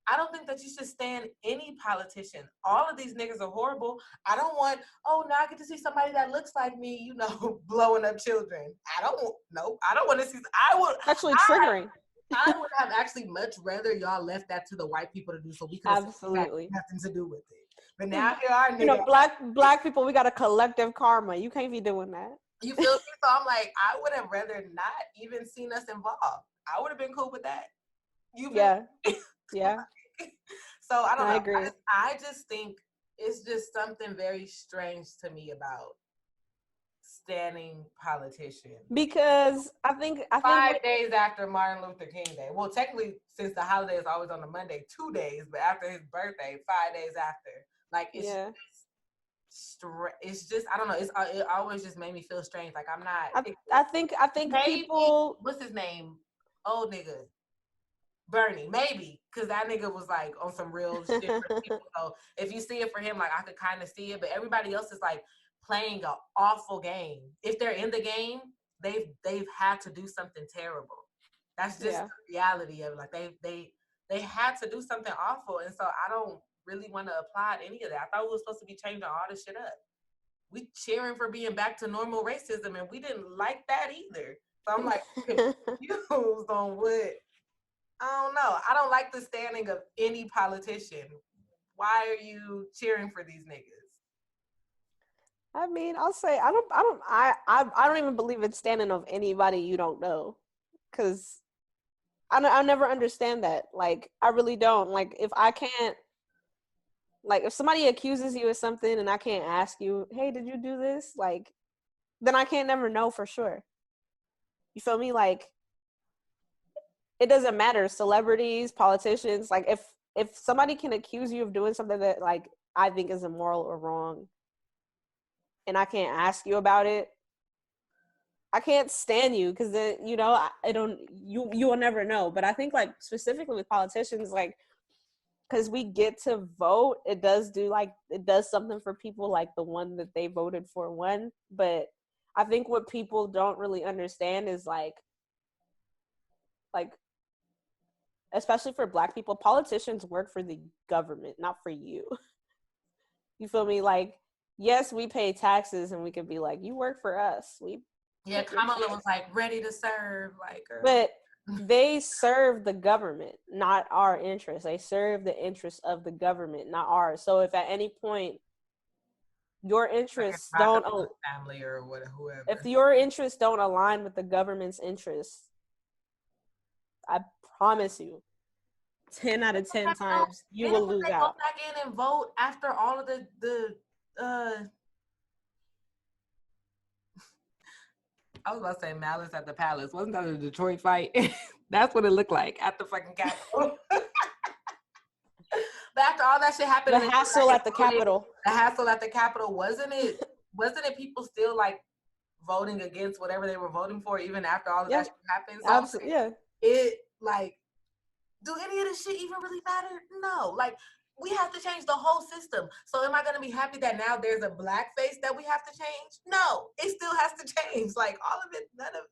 S3: I don't think that you should stand any politician. All of these niggas are horrible. I don't want, now I get to see somebody that looks like me, you know, blowing up children. I don't want to see,
S2: Actually triggering.
S3: I would have actually much rather y'all left that to the white people to do, so we could have nothing to do with it. But now here are niggas.
S2: You know, black people, we got a collective karma. You can't be doing that.
S3: You feel me? So I'm like, I would have rather not even seen us involved. I would have been cool with that.
S2: Yeah.
S3: So I don't know.
S2: I agree.
S3: I just think it's just something very strange to me about standing politicians.
S2: Because I think
S3: 5 days after Martin Luther King Day. Well, technically, since the holiday is always on a Monday, 2 days, but after his birthday, 5 days after. Like, it's just I don't know. It always just made me feel strange. Like, I'm not.
S2: I think
S3: maybe,
S2: people.
S3: What's his name? Old nigga. Bernie, maybe, because that nigga was like on some real shit for people. So if you see it for him, like, I could kind of see it, but everybody else is like playing an awful game. If they're in the game, they've had to do something terrible. That's just the reality of it. Like, they had to do something awful, and so I don't really want to applaud any of that. I thought we were supposed to be changing all this shit up. We cheering for being back to normal racism, and we didn't like that either. So I'm like confused on what. I don't know. I don't like the standing of any politician. Why are you cheering for these niggas?
S2: I mean, I'll say I don't even believe in standing of anybody you don't know, because I never understand that. Like, I really don't. Like, if I can't, like, if somebody accuses you of something and I can't ask you, hey, did you do this? Like, then I can't never know for sure. You feel me? Like, it doesn't matter. Celebrities, politicians, like, if somebody can accuse you of doing something that, like, I think is immoral or wrong, and I can't ask you about it, I can't stand you, because then, you know, you will never know. But I think, like, specifically with politicians, like, because we get to vote, it does something for people like the one that they voted for won. But I think what people don't really understand is like especially for Black people, politicians work for the government, not for you. You feel me? Like, yes, we pay taxes, and we could be like, you work for us.
S3: Kamala was like ready to serve, like,
S2: but they serve the government, not our interests. They serve the interests of the government, not ours. So if at any point your interests don't,
S3: family or whoever,
S2: if your interests don't align with the government's interests, I promise you, 10 out of 10 times you will lose out.
S3: Go back in and vote after all of the I was about to say malice at the palace. Wasn't that a Detroit fight? That's what it looked like at the fucking Capitol. But after all that shit happened,
S2: the hassle at the Capitol.
S3: The hassle at the Capitol, wasn't it people still like voting against whatever they were voting for, even after all of
S2: Yeah.
S3: that shit happened. So
S2: Absolutely. Yeah.
S3: it like, do any of this shit even really matter? No. Like, we have to change the whole system. So am I gonna be happy that now there's a black face that we have to change? No, it still has to change. Like, all of it, none of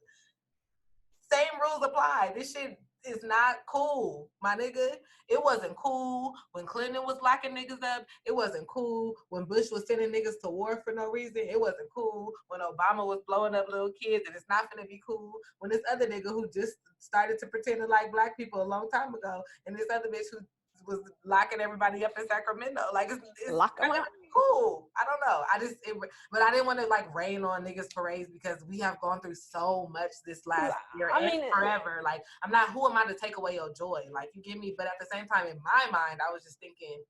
S3: same rules apply. This shit is not cool, my nigga. It wasn't cool when Clinton was locking niggas up. It wasn't cool when Bush was sending niggas to war for no reason. It wasn't cool when Obama was blowing up little kids, and it's not gonna be cool when this other nigga who just started to pretend to like black people a long time ago, and this other bitch who was locking everybody up in Sacramento. Like, it's
S2: Lock 'em
S3: not
S2: up.
S3: gonna be cool. I don't know. But I didn't want to like rain on niggas' parades because we have gone through so much this last year and forever. Like, who am I to take away your joy? Like, you get me? But at the same time, in my mind, I was just thinking,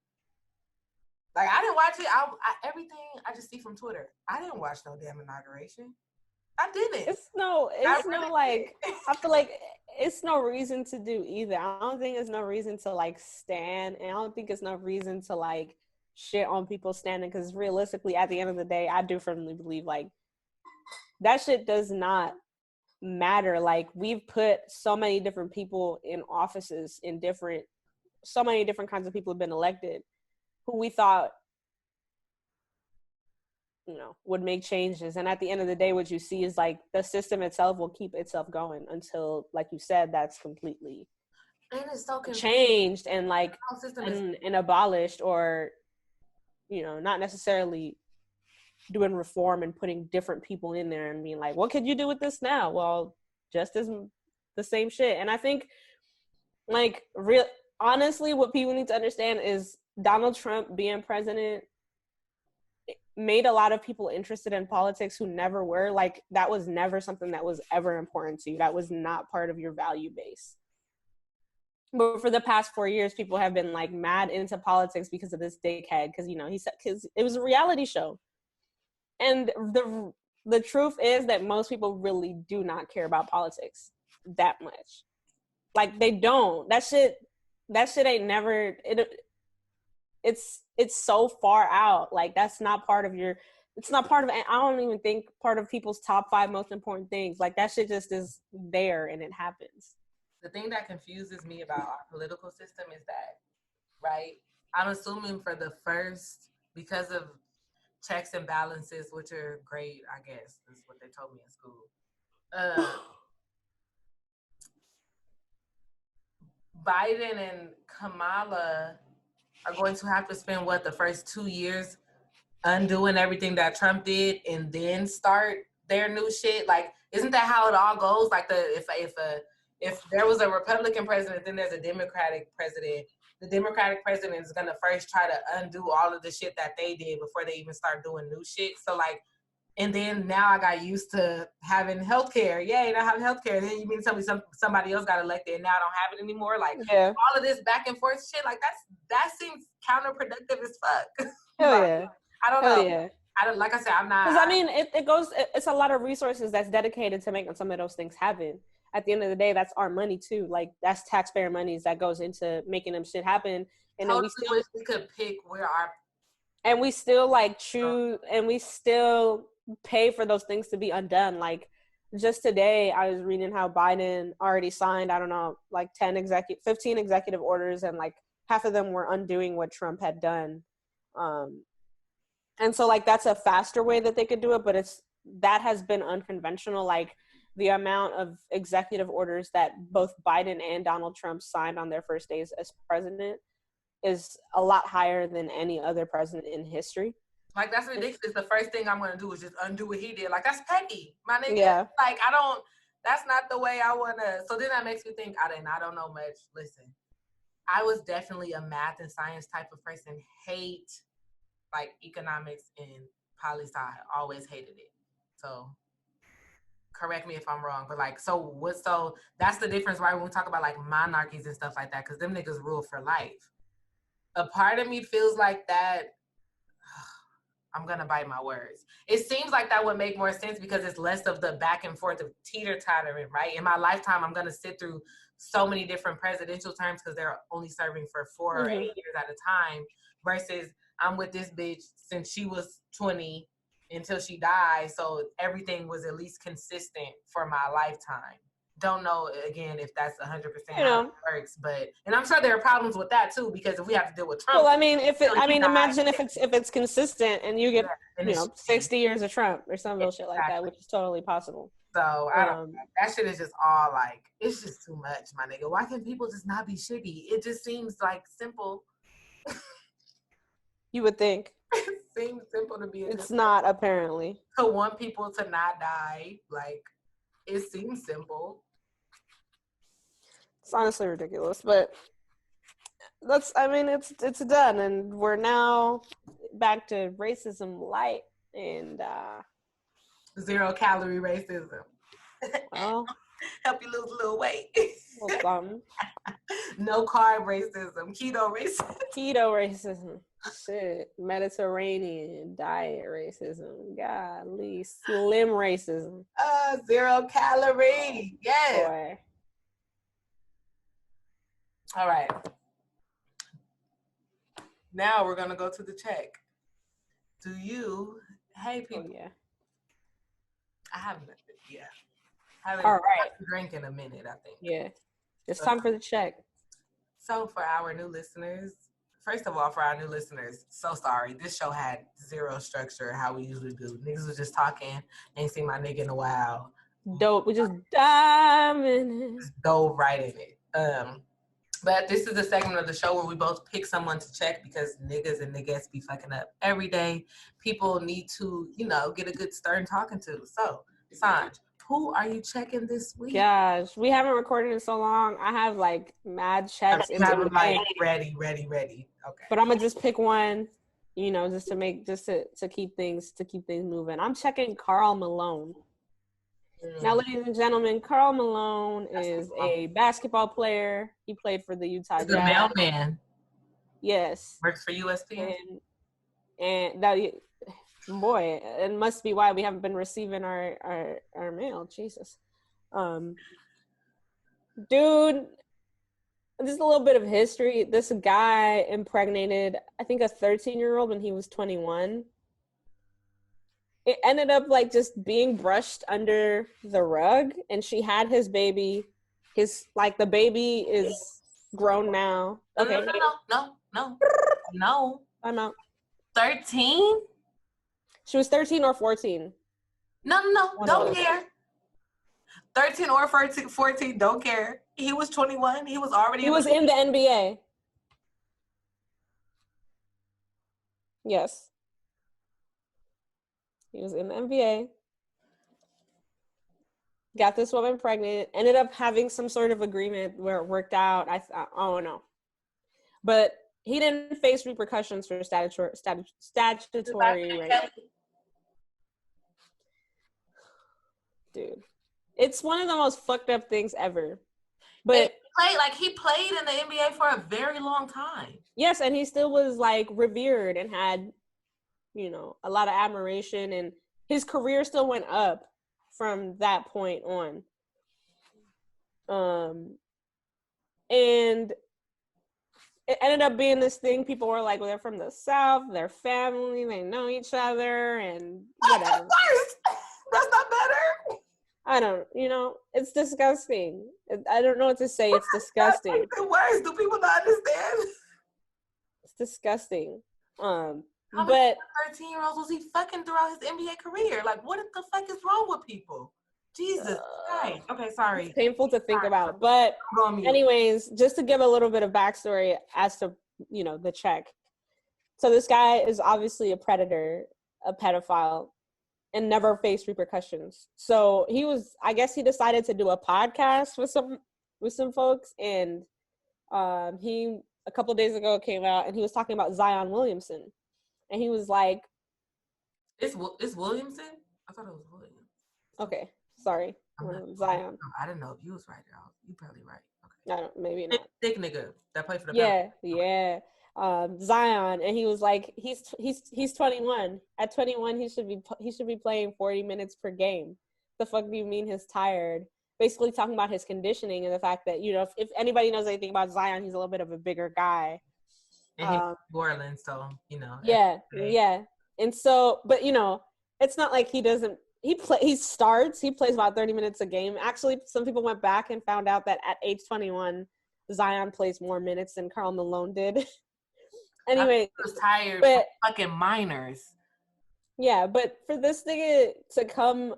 S3: like, I didn't watch it. Everything I just see from Twitter. I didn't watch no damn inauguration. I didn't.
S2: It's no like, I feel like it's no reason to do either. I don't think it's no reason to like stand, and I don't think it's no reason to like shit on people standing, because realistically at the end of the day, I do firmly believe like that shit does not matter. Like, we've put so many different people in offices in so many different kinds of people have been elected who we thought, you know, would make changes. And at the end of the day, what you see is like the system itself will keep itself going until, like you said, that's completely changed and like and abolished, or, you know, not necessarily doing reform and putting different people in there and being like, what could you do with this now? Well, just as the same shit. And I think like honestly, what people need to understand is Donald Trump being president made a lot of people interested in politics who never were. Like, that was never something that was ever important to you. That was not part of your value base. But for the past 4 years, people have been like mad into politics because of this dickhead. Because, you know, he said, because it was a reality show. And the truth is that most people really do not care about politics that much. Like, they don't. That shit ain't never. It's so far out. Like, that's not part of your. It's not part of. I don't even think part of people's top 5 most important things. Like, that shit just is there and it happens.
S3: The thing that confuses me about our political system is that, right? I'm assuming for the first, because of checks and balances, which are great, I guess, is what they told me in school. Biden and Kamala are going to have to spend the first 2 years undoing everything that Trump did and then start their new shit. Like, isn't that how it all goes? Like, if there was a Republican president, then there's a Democratic president. The Democratic president is gonna first try to undo all of the shit that they did before they even start doing new shit. So like, and then now I got used to having healthcare. Yay, I have healthcare. Then you mean to tell me somebody else got elected and now I don't have it anymore? Like,
S2: yeah.
S3: All of this back and forth shit, like that seems counterproductive as fuck.
S2: Hell yeah.
S3: I don't know.
S2: Yeah.
S3: Like I said, I'm not.
S2: Because I mean, it's a lot of resources that's dedicated to making some of those things happen. At the end of the day, that's our money too. Like, that's taxpayer monies that goes into making them shit happen. And
S3: totally
S2: then we
S3: wish we could pick where our.
S2: And we still like choose, and we still pay for those things to be undone. Like, just today, I was reading how Biden already signed, I don't know, like 15 executive orders, and like half of them were undoing what Trump had done. And so like that's a faster way that they could do it, but that has been unconventional. Like, the amount of executive orders that both Biden and Donald Trump signed on their first days as president is a lot higher than any other president in history.
S3: Like, that's ridiculous. The first thing I'm going to do is just undo what he did. Like, that's petty, my nigga.
S2: Yeah.
S3: Like, that's not the way I want to. So then that makes me think, I don't know much. Listen, I was definitely a math and science type of person. Hate, like, economics and poli-sci. Always hated it. So correct me if I'm wrong, but like, so that's the difference, right? When we talk about like monarchies and stuff like that, because them niggas rule for life. A part of me feels like that. I'm gonna bite my words. It seems like that would make more sense because it's less of the back and forth of teeter-tottering, right? In my lifetime, I'm gonna sit through so many different presidential terms because they're only serving for 4 or 8 years at a time, versus I'm with this bitch since she was 20 until she died. So everything was at least consistent for my lifetime. Don't know again if that's 100% how it works, but and I'm sure there are problems with that too, because if we have to deal with Trump,
S2: well, I mean, imagine if it's consistent and you get 60 years of Trump or some bullshit like that, which is totally possible.
S3: So I don't know. That shit is just all like, it's just too much, my nigga. Why can people just not be shitty? It just seems like simple.
S2: You would think.
S3: It seems simple to be.
S2: It's not, apparently.
S3: To want people to not die, like, it seems simple.
S2: It's honestly ridiculous, but it's done, and we're now back to racism light and
S3: 0 calorie racism.
S2: Well,
S3: help you lose a little weight.
S2: Well, something.
S3: No carb racism, keto
S2: racism. Shit, Mediterranean diet racism. Golly, slim racism.
S3: 0 calorie. Yes.
S2: Boy.
S3: All right. Now we're gonna go to the check. Do you? Hey, people.
S2: Oh, yeah.
S3: I haven't. Yeah. Haven't
S2: All right.
S3: drank in a minute, I think.
S2: Yeah. It's time for the check.
S3: So for our new listeners, first of all, for our new listeners, so sorry. This show had 0 structure, how we usually do. Niggas was just talking. Ain't seen my nigga in a while.
S2: Dope. We just dive in it.
S3: Just dove right in it. But this is a segment of the show where we both pick someone to check because niggas and niggas be fucking up every day. People need to, get a good stern talking to. So, Saanjh, who are you checking this week?
S2: Gosh, we haven't recorded in so long. I have like mad checks.
S3: I have like ready. Okay.
S2: But I'm gonna just pick one, just to keep things moving. I'm checking Karl Malone. Now, ladies and gentlemen, Karl Malone is a basketball player. He played for the Utah Jazz.
S3: The mailman.
S2: Yes.
S3: Works for USP.
S2: And that, boy, it must be why we haven't been receiving our mail. Jesus. Dude, just a little bit of history. This guy impregnated, I think, a 13-year-old when he was 21. It ended up like just being brushed under the rug, and she had his baby. The baby is grown now. Okay.
S3: No.
S2: I'm out.
S3: 13?
S2: She was 13 or 14.
S3: No. Don't care. 13 or 14, don't care. He was 21. He was already.
S2: He was in the NBA. Yes. He was in the NBA. Got this woman pregnant. Ended up having some sort of agreement where it worked out. I don't know. But he didn't face repercussions for statutory rape. Dude. It's one of the most fucked up things ever. But
S3: he played in the NBA for a very long time.
S2: Yes, and he still was like revered and had a lot of admiration, and his career still went up from that point on. And it ended up being this thing. People were like, well, they're from the South, they're family, they know each other, and whatever.
S3: That's not better.
S2: I don't, it's disgusting. I don't know what to say. It's disgusting.
S3: That's the worst. Do people not understand?
S2: It's disgusting.
S3: How many 13-year-olds was he fucking throughout his NBA career? Like, what the fuck is wrong with people? Jesus Christ. Okay, sorry.
S2: It's painful to think about. But anyways, just to give a little bit of backstory as to, the check. So this guy is obviously a predator, a pedophile, and never faced repercussions. So I guess he decided to do a podcast with some folks, and he a couple days ago came out and he was talking about Zion Williamson. And he was like,
S3: It's Williamson? I thought it was Williams.
S2: Okay, sorry. Zion.
S3: I didn't know if you was right, y'all. You probably right.
S2: Okay. I don't, maybe not.
S3: Thick nigga that played for the
S2: Yeah. Zion, and he was like, he's 21. At 21, he should be playing 40 minutes per game. The fuck do you mean he's tired? Basically talking about his conditioning and the fact that, if anybody knows anything about Zion, he's a little bit of a bigger guy.
S3: And he's Borland, so,
S2: Yeah. And so, but, it's not like he doesn't. He plays about 30 minutes a game. Actually, some people went back and found out that at age 21, Zion plays more minutes than Karl Malone did. Anyway,
S3: I was tired
S2: but
S3: from fucking minors.
S2: yeah, but for this nigga to come,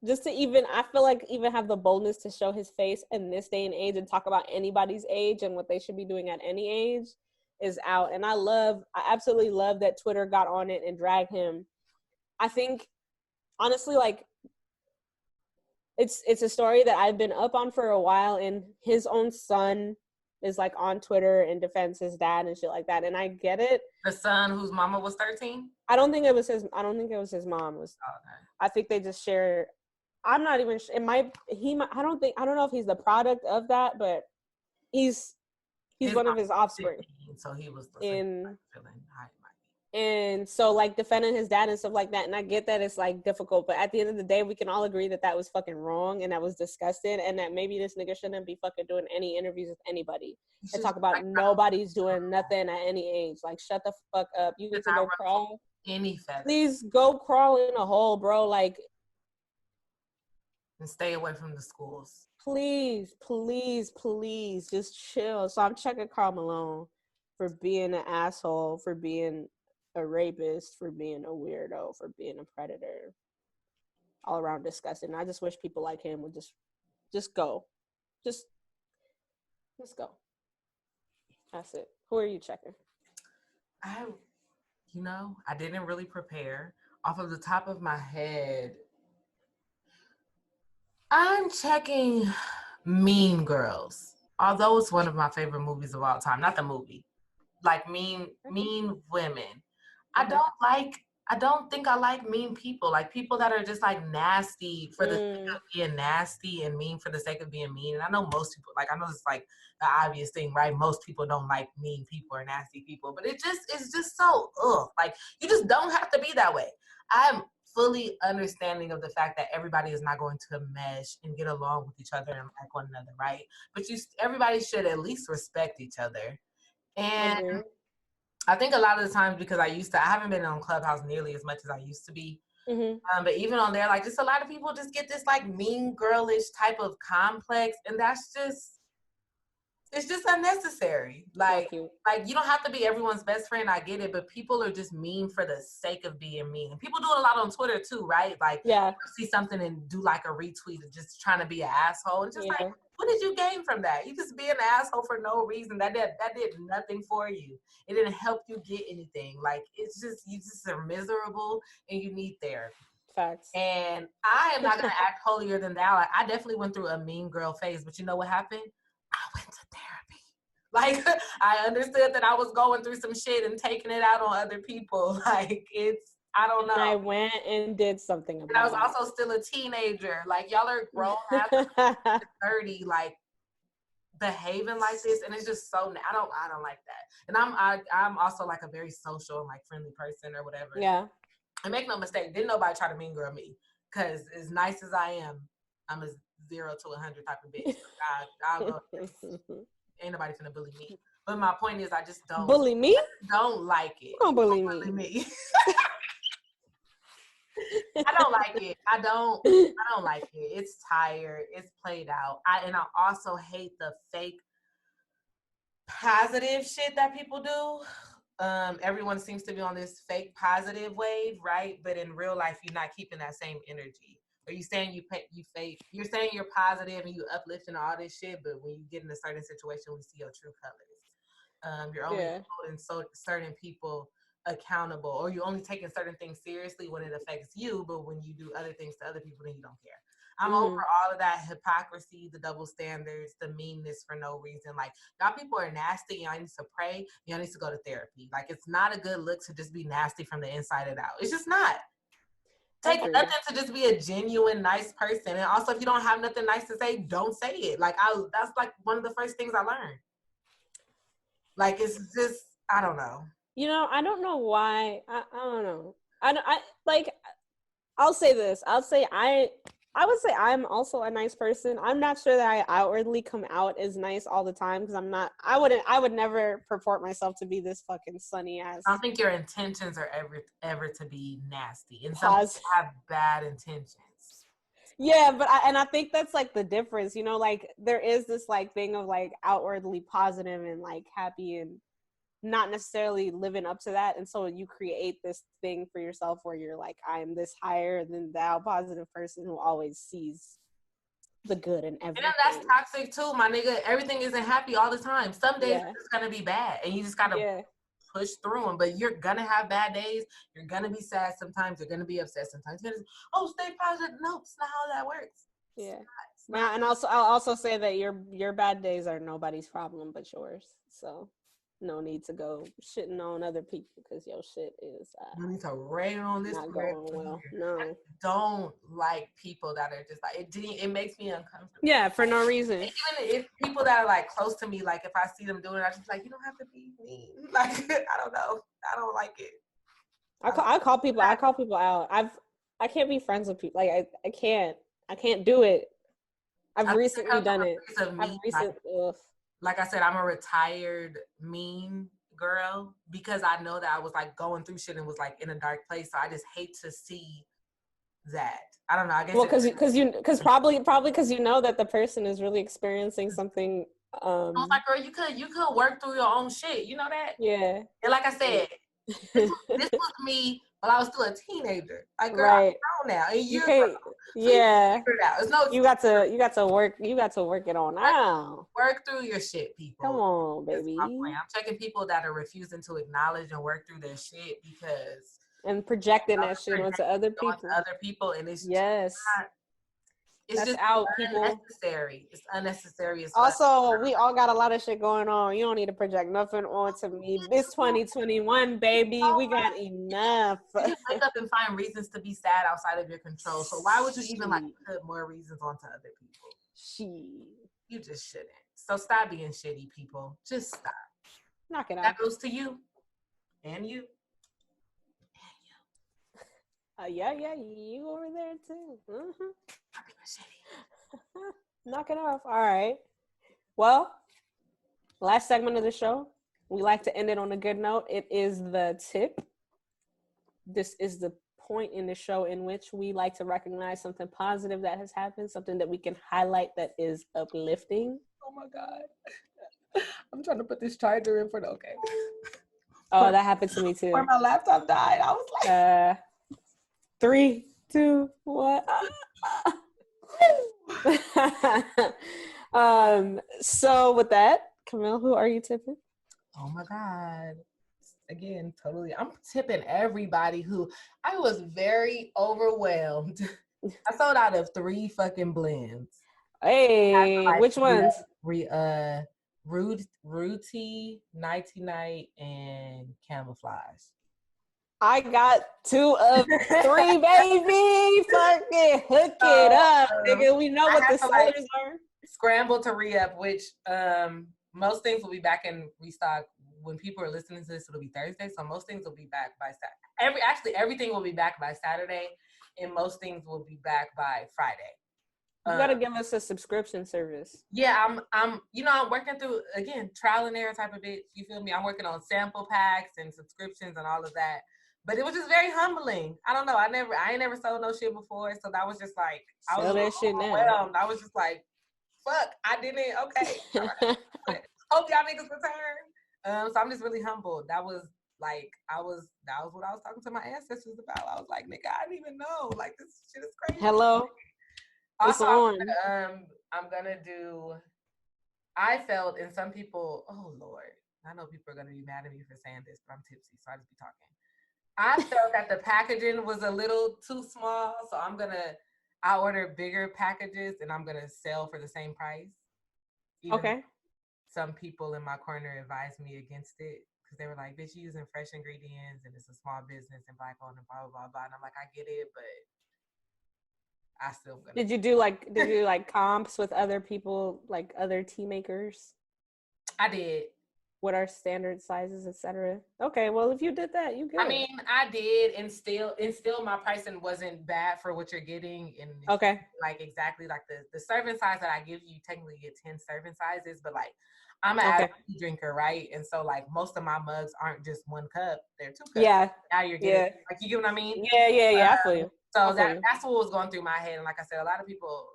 S2: just to even, I feel like even have the boldness to show his face in this day and age and talk about anybody's age and what they should be doing at any age is out. And I absolutely love that Twitter got on it and dragged him. I think, honestly, like, it's a story that I've been up on for a while, and his own son is like on Twitter and defends his dad and shit like that. And I get it.
S3: The son whose mama was 13?
S2: I don't think it was his mom. I think they just share. I'm not even sure. I don't know if he's the product of that, but he's one of his offspring.
S3: 15, so he was
S2: feeling high. And so, like, defending his dad and stuff like that. And I get that it's, like, difficult. But at the end of the day, we can all agree that that was fucking wrong and that was disgusting. And that maybe this nigga shouldn't be fucking doing any interviews with anybody. And talk about nobody's doing nothing at any age. Like, shut the fuck up. You get to go crawl.
S3: Any feather.
S2: Please go crawl in a hole, bro. Like,
S3: and stay away from the schools.
S2: Please, please, please, just chill. So I'm checking Karl Malone for being an asshole, for being a rapist, for being a weirdo, for being a predator. All around disgusting. I just wish people like him would just go. Just go. That's it. Who are you checking?
S3: I didn't really prepare. Off of the top of my head, I'm checking Mean Girls. Although it's one of my favorite movies of all time. Not the movie. Like Mean Women. I don't think I like mean people. Like people that are just like nasty for the sake of being nasty and mean for the sake of being mean. And I know most people, like I know it's like the obvious thing, right? Most people don't like mean people or nasty people, but it's just so like you just don't have to be that way. I'm fully understanding of the fact that everybody is not going to mesh and get along with each other and like one another, right? But everybody should at least respect each other. And I think a lot of the times, because I haven't been on Clubhouse nearly as much as I used to be. Mm-hmm. But even on there, like just a lot of people just get this like mean girlish type of complex. And it's just unnecessary. Like you don't have to be everyone's best friend. I get it. But people are just mean for the sake of being mean. And people do it a lot on Twitter too, right? Like you see something and do like a retweet of just trying to be an asshole. And just like, what did you gain from that? You just be an asshole for no reason. That did nothing for you. It didn't help you get anything. Like it's just, you just are miserable and you need therapy.
S2: Facts.
S3: And I am not gonna act holier than thou. Like, I definitely went through a mean girl phase, but you know what happened? I went to therapy. Like I understood that I was going through some shit and taking it out on other people. Like I don't know.
S2: And I went and did something about it.
S3: And I was also still a teenager. Like y'all are grown after 30, like behaving like this, and it's just so I don't like that. And I'm also like a very social and like friendly person or whatever.
S2: Yeah. And
S3: make no mistake, didn't nobody try to mean girl me, because as nice as I am, I'm a 0 to 100 type of bitch. I'll go. Ain't nobody finna bully me. But my point is, I just don't
S2: bully me.
S3: Don't like it.
S2: Don't bully me.
S3: I don't like it. I don't like it. It's tired. It's played out. I also hate the fake positive shit that people do. Everyone seems to be on this fake positive wave, right? But in real life, you're not keeping that same energy. Or you saying you're saying you're positive and you uplifting all this shit, but when you get in a certain situation, we see your true colors. You're only holding certain people accountable, or you're only taking certain things seriously when it affects you, but when you do other things to other people, then you don't care. I'm over all of that hypocrisy, the double standards, the meanness for no reason. Like, y'all people are nasty. Y'all need to pray. Y'all need to go to therapy. Like, it's not a good look to just be nasty from the inside and out. It's just not. Take nothing to just be a genuine, nice person. And also, if you don't have nothing nice to say, don't say it. Like, that's like one of the first things I learned. Like, it's just, I don't know.
S2: You know, I don't know why. I don't know. I like. I'll say this. I I would say I'm also a nice person. I'm not sure that I outwardly come out as nice all the time because I'm not. I would never purport myself to be this fucking sunny ass.
S3: I don't think your intentions are ever to be nasty, and some
S2: Pause.
S3: people have bad intentions.
S2: Yeah, but I think that's like the difference, you know, like there is this like thing of like outwardly positive and like happy and not necessarily living up to that. And so you create this thing for yourself where you're like, I am this higher than thou positive person who always sees the good in everything.
S3: And that's toxic too, my nigga. Everything isn't happy all the time. Some days
S2: Yeah.
S3: it's gonna be bad, and you just gotta push through them. But you're gonna have bad days. You're gonna be sad sometimes. You're gonna be upset sometimes. You're gonna, stay positive. No, it's not how that works.
S2: Yeah. And also, I'll also say that your bad days are nobody's problem but yours. So no need to go shitting on other people because your shit is
S3: you need to rain on this.
S2: Not going well. No.
S3: I don't like people that are just like it makes me uncomfortable.
S2: Yeah, for no reason.
S3: Even if people that are like close to me, like if I see them doing it, I just like, you don't have to be mean. Like I don't know. I don't like it.
S2: I call people out. I can't be friends with people. Like I can't do it. I've recently done it. Like
S3: I said, I'm a retired mean girl because I know that I was like going through shit and was like in a dark place. So I just hate to see that. I don't know. I guess
S2: because probably because you know that the person is really experiencing something.
S3: I was like, girl, you could work through your own shit. You know that?
S2: Yeah.
S3: And like I said, this was me when I was still a teenager. Like, girl,
S2: right.
S3: I'm grown now. And
S2: you can't.
S3: You got
S2: to work it on now.
S3: Work through your shit, people.
S2: Come on, baby.
S3: I'm checking people that are refusing to acknowledge and work through their shit because
S2: and projecting that shit onto other people.
S3: And it's
S2: it's
S3: just
S2: out, people.
S3: Unnecessary. It's unnecessary.
S2: Also, we all got a lot of shit going on. You don't need to project nothing onto me. This 2021, baby, we got enough.
S3: You just wake up and find reasons to be sad outside of your control. So why would you even like put more reasons onto other people? You just shouldn't. So stop being shitty, people. Just stop.
S2: Knock it out.
S3: That goes to you and you.
S2: Yeah, you over there too. Knock it off. All right. Well, last segment of the show. We like to end it on a good note. It is the tip. This is the point in the show in which we like to recognize something positive that has happened, something that we can highlight that is uplifting.
S3: Oh my God. I'm trying to put this charger in for the okay.
S2: Oh, that happened to me too.
S3: Where my laptop died. I was like
S2: 3, 2, 1. So with that, Camille, who are you tipping?
S3: Oh my God. Again, totally. I'm tipping everybody who I was very overwhelmed. I sold out of 3 fucking blends.
S2: Hey, like, which ones?
S3: Rooty, Nighty Night, and Camouflage.
S2: I got 2 of 3, baby. Fucking hook it up, nigga. We know what the sellers are.
S3: Scramble to re-up, which most things will be back in restock. When people are listening to this, it'll be Thursday. So most things will be back by Saturday. Everything will be back by Saturday, and most things will be back by Friday.
S2: You gotta give us a subscription service.
S3: Yeah, I'm working through, again, trial and error type of bitch. You feel me? I'm working on sample packs and subscriptions and all of that. But it was just very humbling. I don't know. I ain't never sold no shit before, so that was just like I was overwhelmed. I was just like, fuck, I didn't. Okay, right. Hope y'all niggas return. So I'm just really humbled. That was what I was talking to my ancestors about. I was like, nigga, I didn't even know. Like, this shit is crazy.
S2: Hello.
S3: Also, I'm gonna do. I felt, and some people, oh Lord, I know people are gonna be mad at me for saying this, but I'm tipsy, so I just be talking. I felt that the packaging was a little too small, so I'll order bigger packages and I'm gonna sell for the same price.
S2: Okay.
S3: Some people in my corner advised me against it because they were like, bitch, you using fresh ingredients and it's a small business and black owned and blah, blah, blah, blah. And I'm like, I get it, but I still gonna.
S2: Did you do like comps with other people, like other tea makers?
S3: I did.
S2: what are standard sizes, etc. Okay, well, if you did that, you good.
S3: I mean, I did, and still my pricing wasn't bad for what you're getting. And
S2: okay,
S3: like exactly like the serving size that I give you, technically get 10 serving sizes, but like I'm an
S2: okay,
S3: tea drinker, right? And so like most of my mugs aren't just 1 cup; they're 2 cups.
S2: yeah,
S3: Now you're getting like you get what I mean?
S2: yeah. I feel you.
S3: So that's what was going through my head, and like I said, a lot of people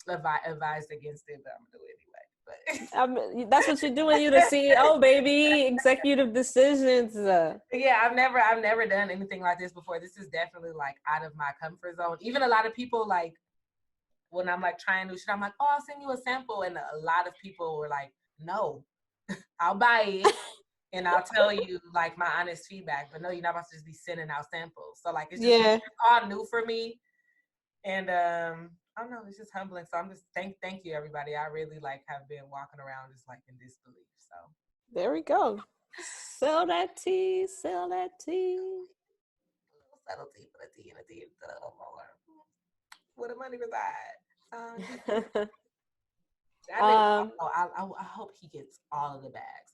S3: advised against it, but I'm gonna do it anyway. But
S2: that's what you're doing. You the CEO, baby. Executive decisions.
S3: Yeah, I've never done anything like this before. This is definitely like out of my comfort zone. Even a lot of people, like when I'm like trying new shit, I'm like, oh, I'll send you a sample, and a lot of people were like, no, I'll buy it and I'll tell you like my honest feedback. But no, you're not about to just be sending out samples. So like it's just it's all new for me, and I don't know, it's just humbling. So I'm just thank you everybody. I really like have been walking around just like in disbelief. So
S2: there we go. Sell that tea. Sell that tea.
S3: Subtlety for the tea and the tea and the more. Where the money reside. I hope he gets all of the bags.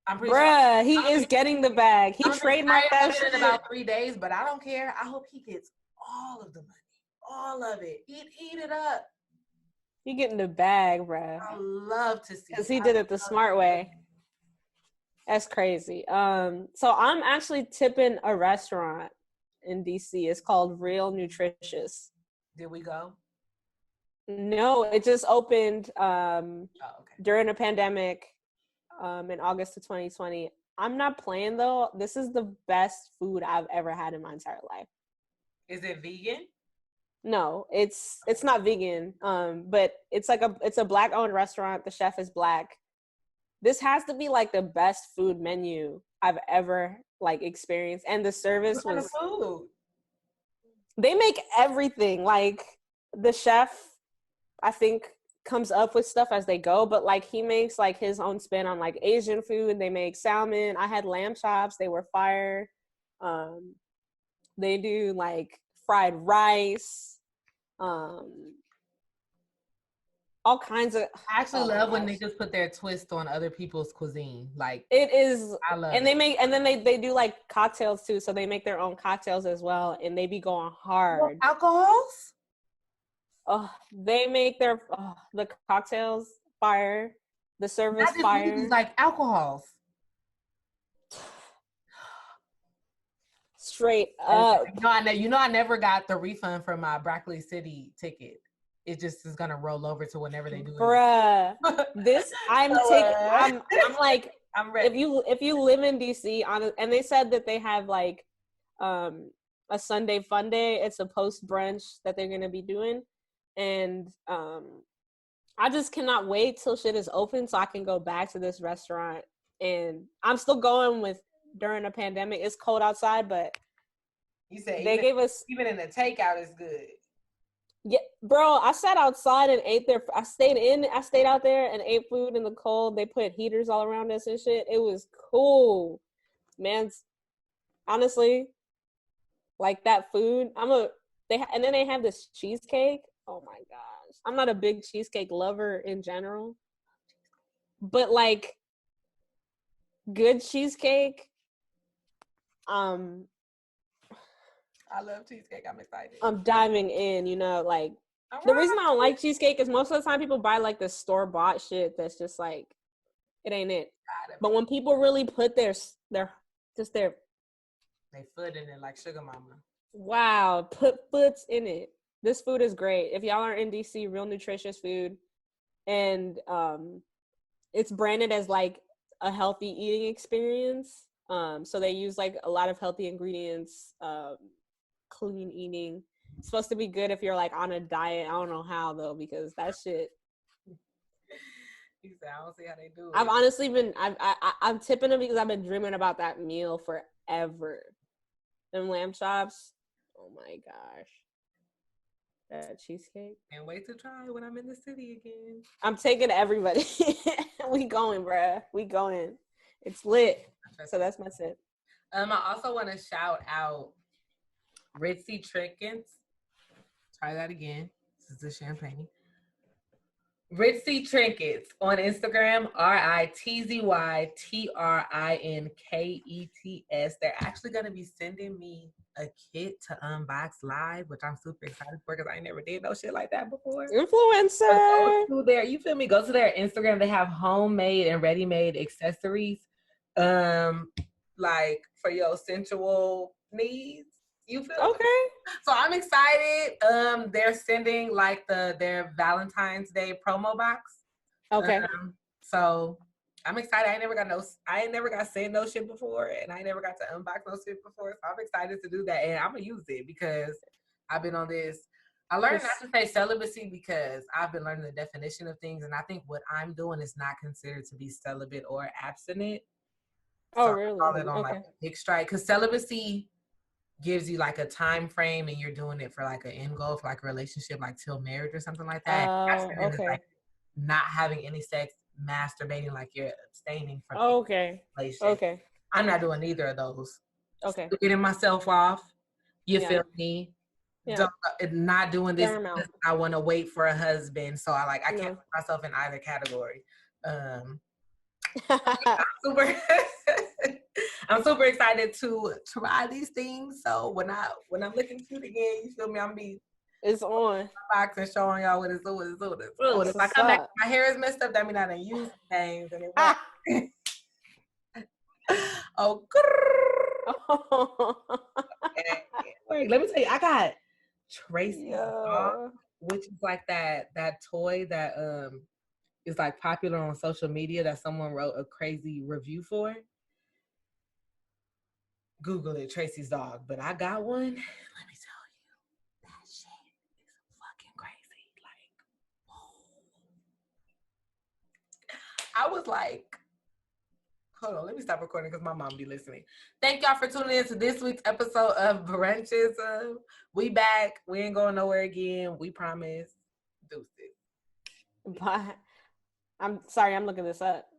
S3: I'm pretty
S2: sure he is getting the bag. He trademarked that shit
S3: in about 3 days, but I don't care. I hope he gets all of the money, all of it. Eat it up.
S2: He getting the bag, bruh.
S3: I love to see
S2: because he did it the smart way. That's crazy. So I'm actually tipping a restaurant in DC. It's called Real Nutritious.
S3: Did we go?
S2: No, it just opened during a pandemic in August of 2020. I'm not playing though. This is the best food I've ever had in my entire life.
S3: Is it vegan?
S2: No, it's not vegan. But it's a Black owned restaurant. The chef is Black. This has to be like the best food menu I've ever like experienced, and the service
S3: what
S2: was.
S3: Kind of food?
S2: They make everything. Like the chef, I think, comes up with stuff as they go, but like he makes like his own spin on like Asian food. They make salmon. I had lamb chops. They were fire. They do like fried rice. All kinds of.
S3: I actually love when niggas put their twist on other people's cuisine. Like
S2: it is,
S3: I love
S2: and
S3: it.
S2: they make, and then they do like cocktails too. So they make their own cocktails as well, and they be going hard.
S3: Alcohols?
S2: Oh, they make their the cocktails fire, the service fire.
S3: Like alcohols.
S2: Straight up.
S3: I never got the refund for my Broccoli City ticket. It just is gonna roll over to whenever they do it.
S2: Bruh, this I'm like
S3: I'm ready.
S2: If you live in DC and they said that they have like a Sunday fun day. It's a post brunch that they're gonna be doing, and I just cannot wait till shit is open so I can go back to this restaurant. And I'm still going with during a pandemic. It's cold outside, but
S3: you said
S2: they gave us
S3: even in the takeout is good.
S2: Yeah, bro, I sat outside and ate there. I stayed out there and ate food in the cold. They put heaters all around us and shit. It was cool, man. Honestly, like that food. And then they have this cheesecake. Oh my gosh, I'm not a big cheesecake lover in general, but like good cheesecake.
S3: I love cheesecake. I'm excited.
S2: I'm diving in, like the reason I don't like cheesecake is most of the time people buy like the store-bought shit that's just like it ain't it. But when people really put their they
S3: foot in it like Sugar Mama.
S2: Wow, put foots in it. This food is great. If y'all are in DC, Real Nutritious food, and it's branded as like a healthy eating experience. So they use like a lot of healthy ingredients. Clean eating. It's supposed to be good if you're like on a diet. I don't know how though, because that shit.
S3: He said, I don't see how they do it.
S2: I've honestly been I'm tipping them because I've been dreaming about that meal forever. Them lamb chops. Oh my gosh. That cheesecake.
S3: Can't wait to try when I'm in the city again.
S2: I'm taking everybody. We going, bruh. We going. It's lit. So that's my tip.
S3: I also want to shout out Ritzy Trinkets. Try that again. This is the champagne. Ritzy Trinkets on Instagram, RITZYTRINKETS. They're actually going to be sending me a kit to unbox live, which I'm super excited for because I never did no shit like that before.
S2: Influencer.
S3: Go to their, you feel me? Go to their Instagram. They have homemade and ready-made accessories, like for your sensual needs. You feel me?
S2: Okay.
S3: So I'm excited. They're sending like their Valentine's Day promo box.
S2: Okay.
S3: So I'm excited. I ain't never got sent no shit before, and I ain't never got to unbox no shit before. So I'm excited to do that, and I'm gonna use it because I've been on this. I learned not to say celibacy because I've been learning the definition of things, and I think what I'm doing is not considered to be celibate or abstinent.
S2: Oh,
S3: So
S2: really?
S3: I call it on like a big strike because celibacy gives you like a time frame and you're doing it for like an end goal for like a relationship, like till marriage or something like that. Abstinent is like not having any sex, masturbating, like you're abstaining from
S2: okay. Okay.
S3: I'm not doing either of those.
S2: Okay.
S3: Still getting myself off. You feel me?
S2: Yeah.
S3: Not doing this because I want to wait for a husband. So I can't put myself in either category. I'm super excited to try these things. So when I'm looking cute again, you feel me? I'm be
S2: it's on
S3: box and showing y'all what it's doing. If I come back, my hair is messed up. That means I didn't use things and it oh, wait, let me tell you, I got Tracy's dog, which is like that toy that is like popular on social media that someone wrote a crazy review for. Google it, Tracy's dog. But I got one. Let me tell you, that shit is fucking crazy. Like, I was like, hold on, let me stop recording because my mom be listening. Thank y'all for tuning in to this week's episode of Brunches. We back. We ain't going nowhere again. We promise. Deuces.
S2: Bye. I'm sorry, I'm looking this up.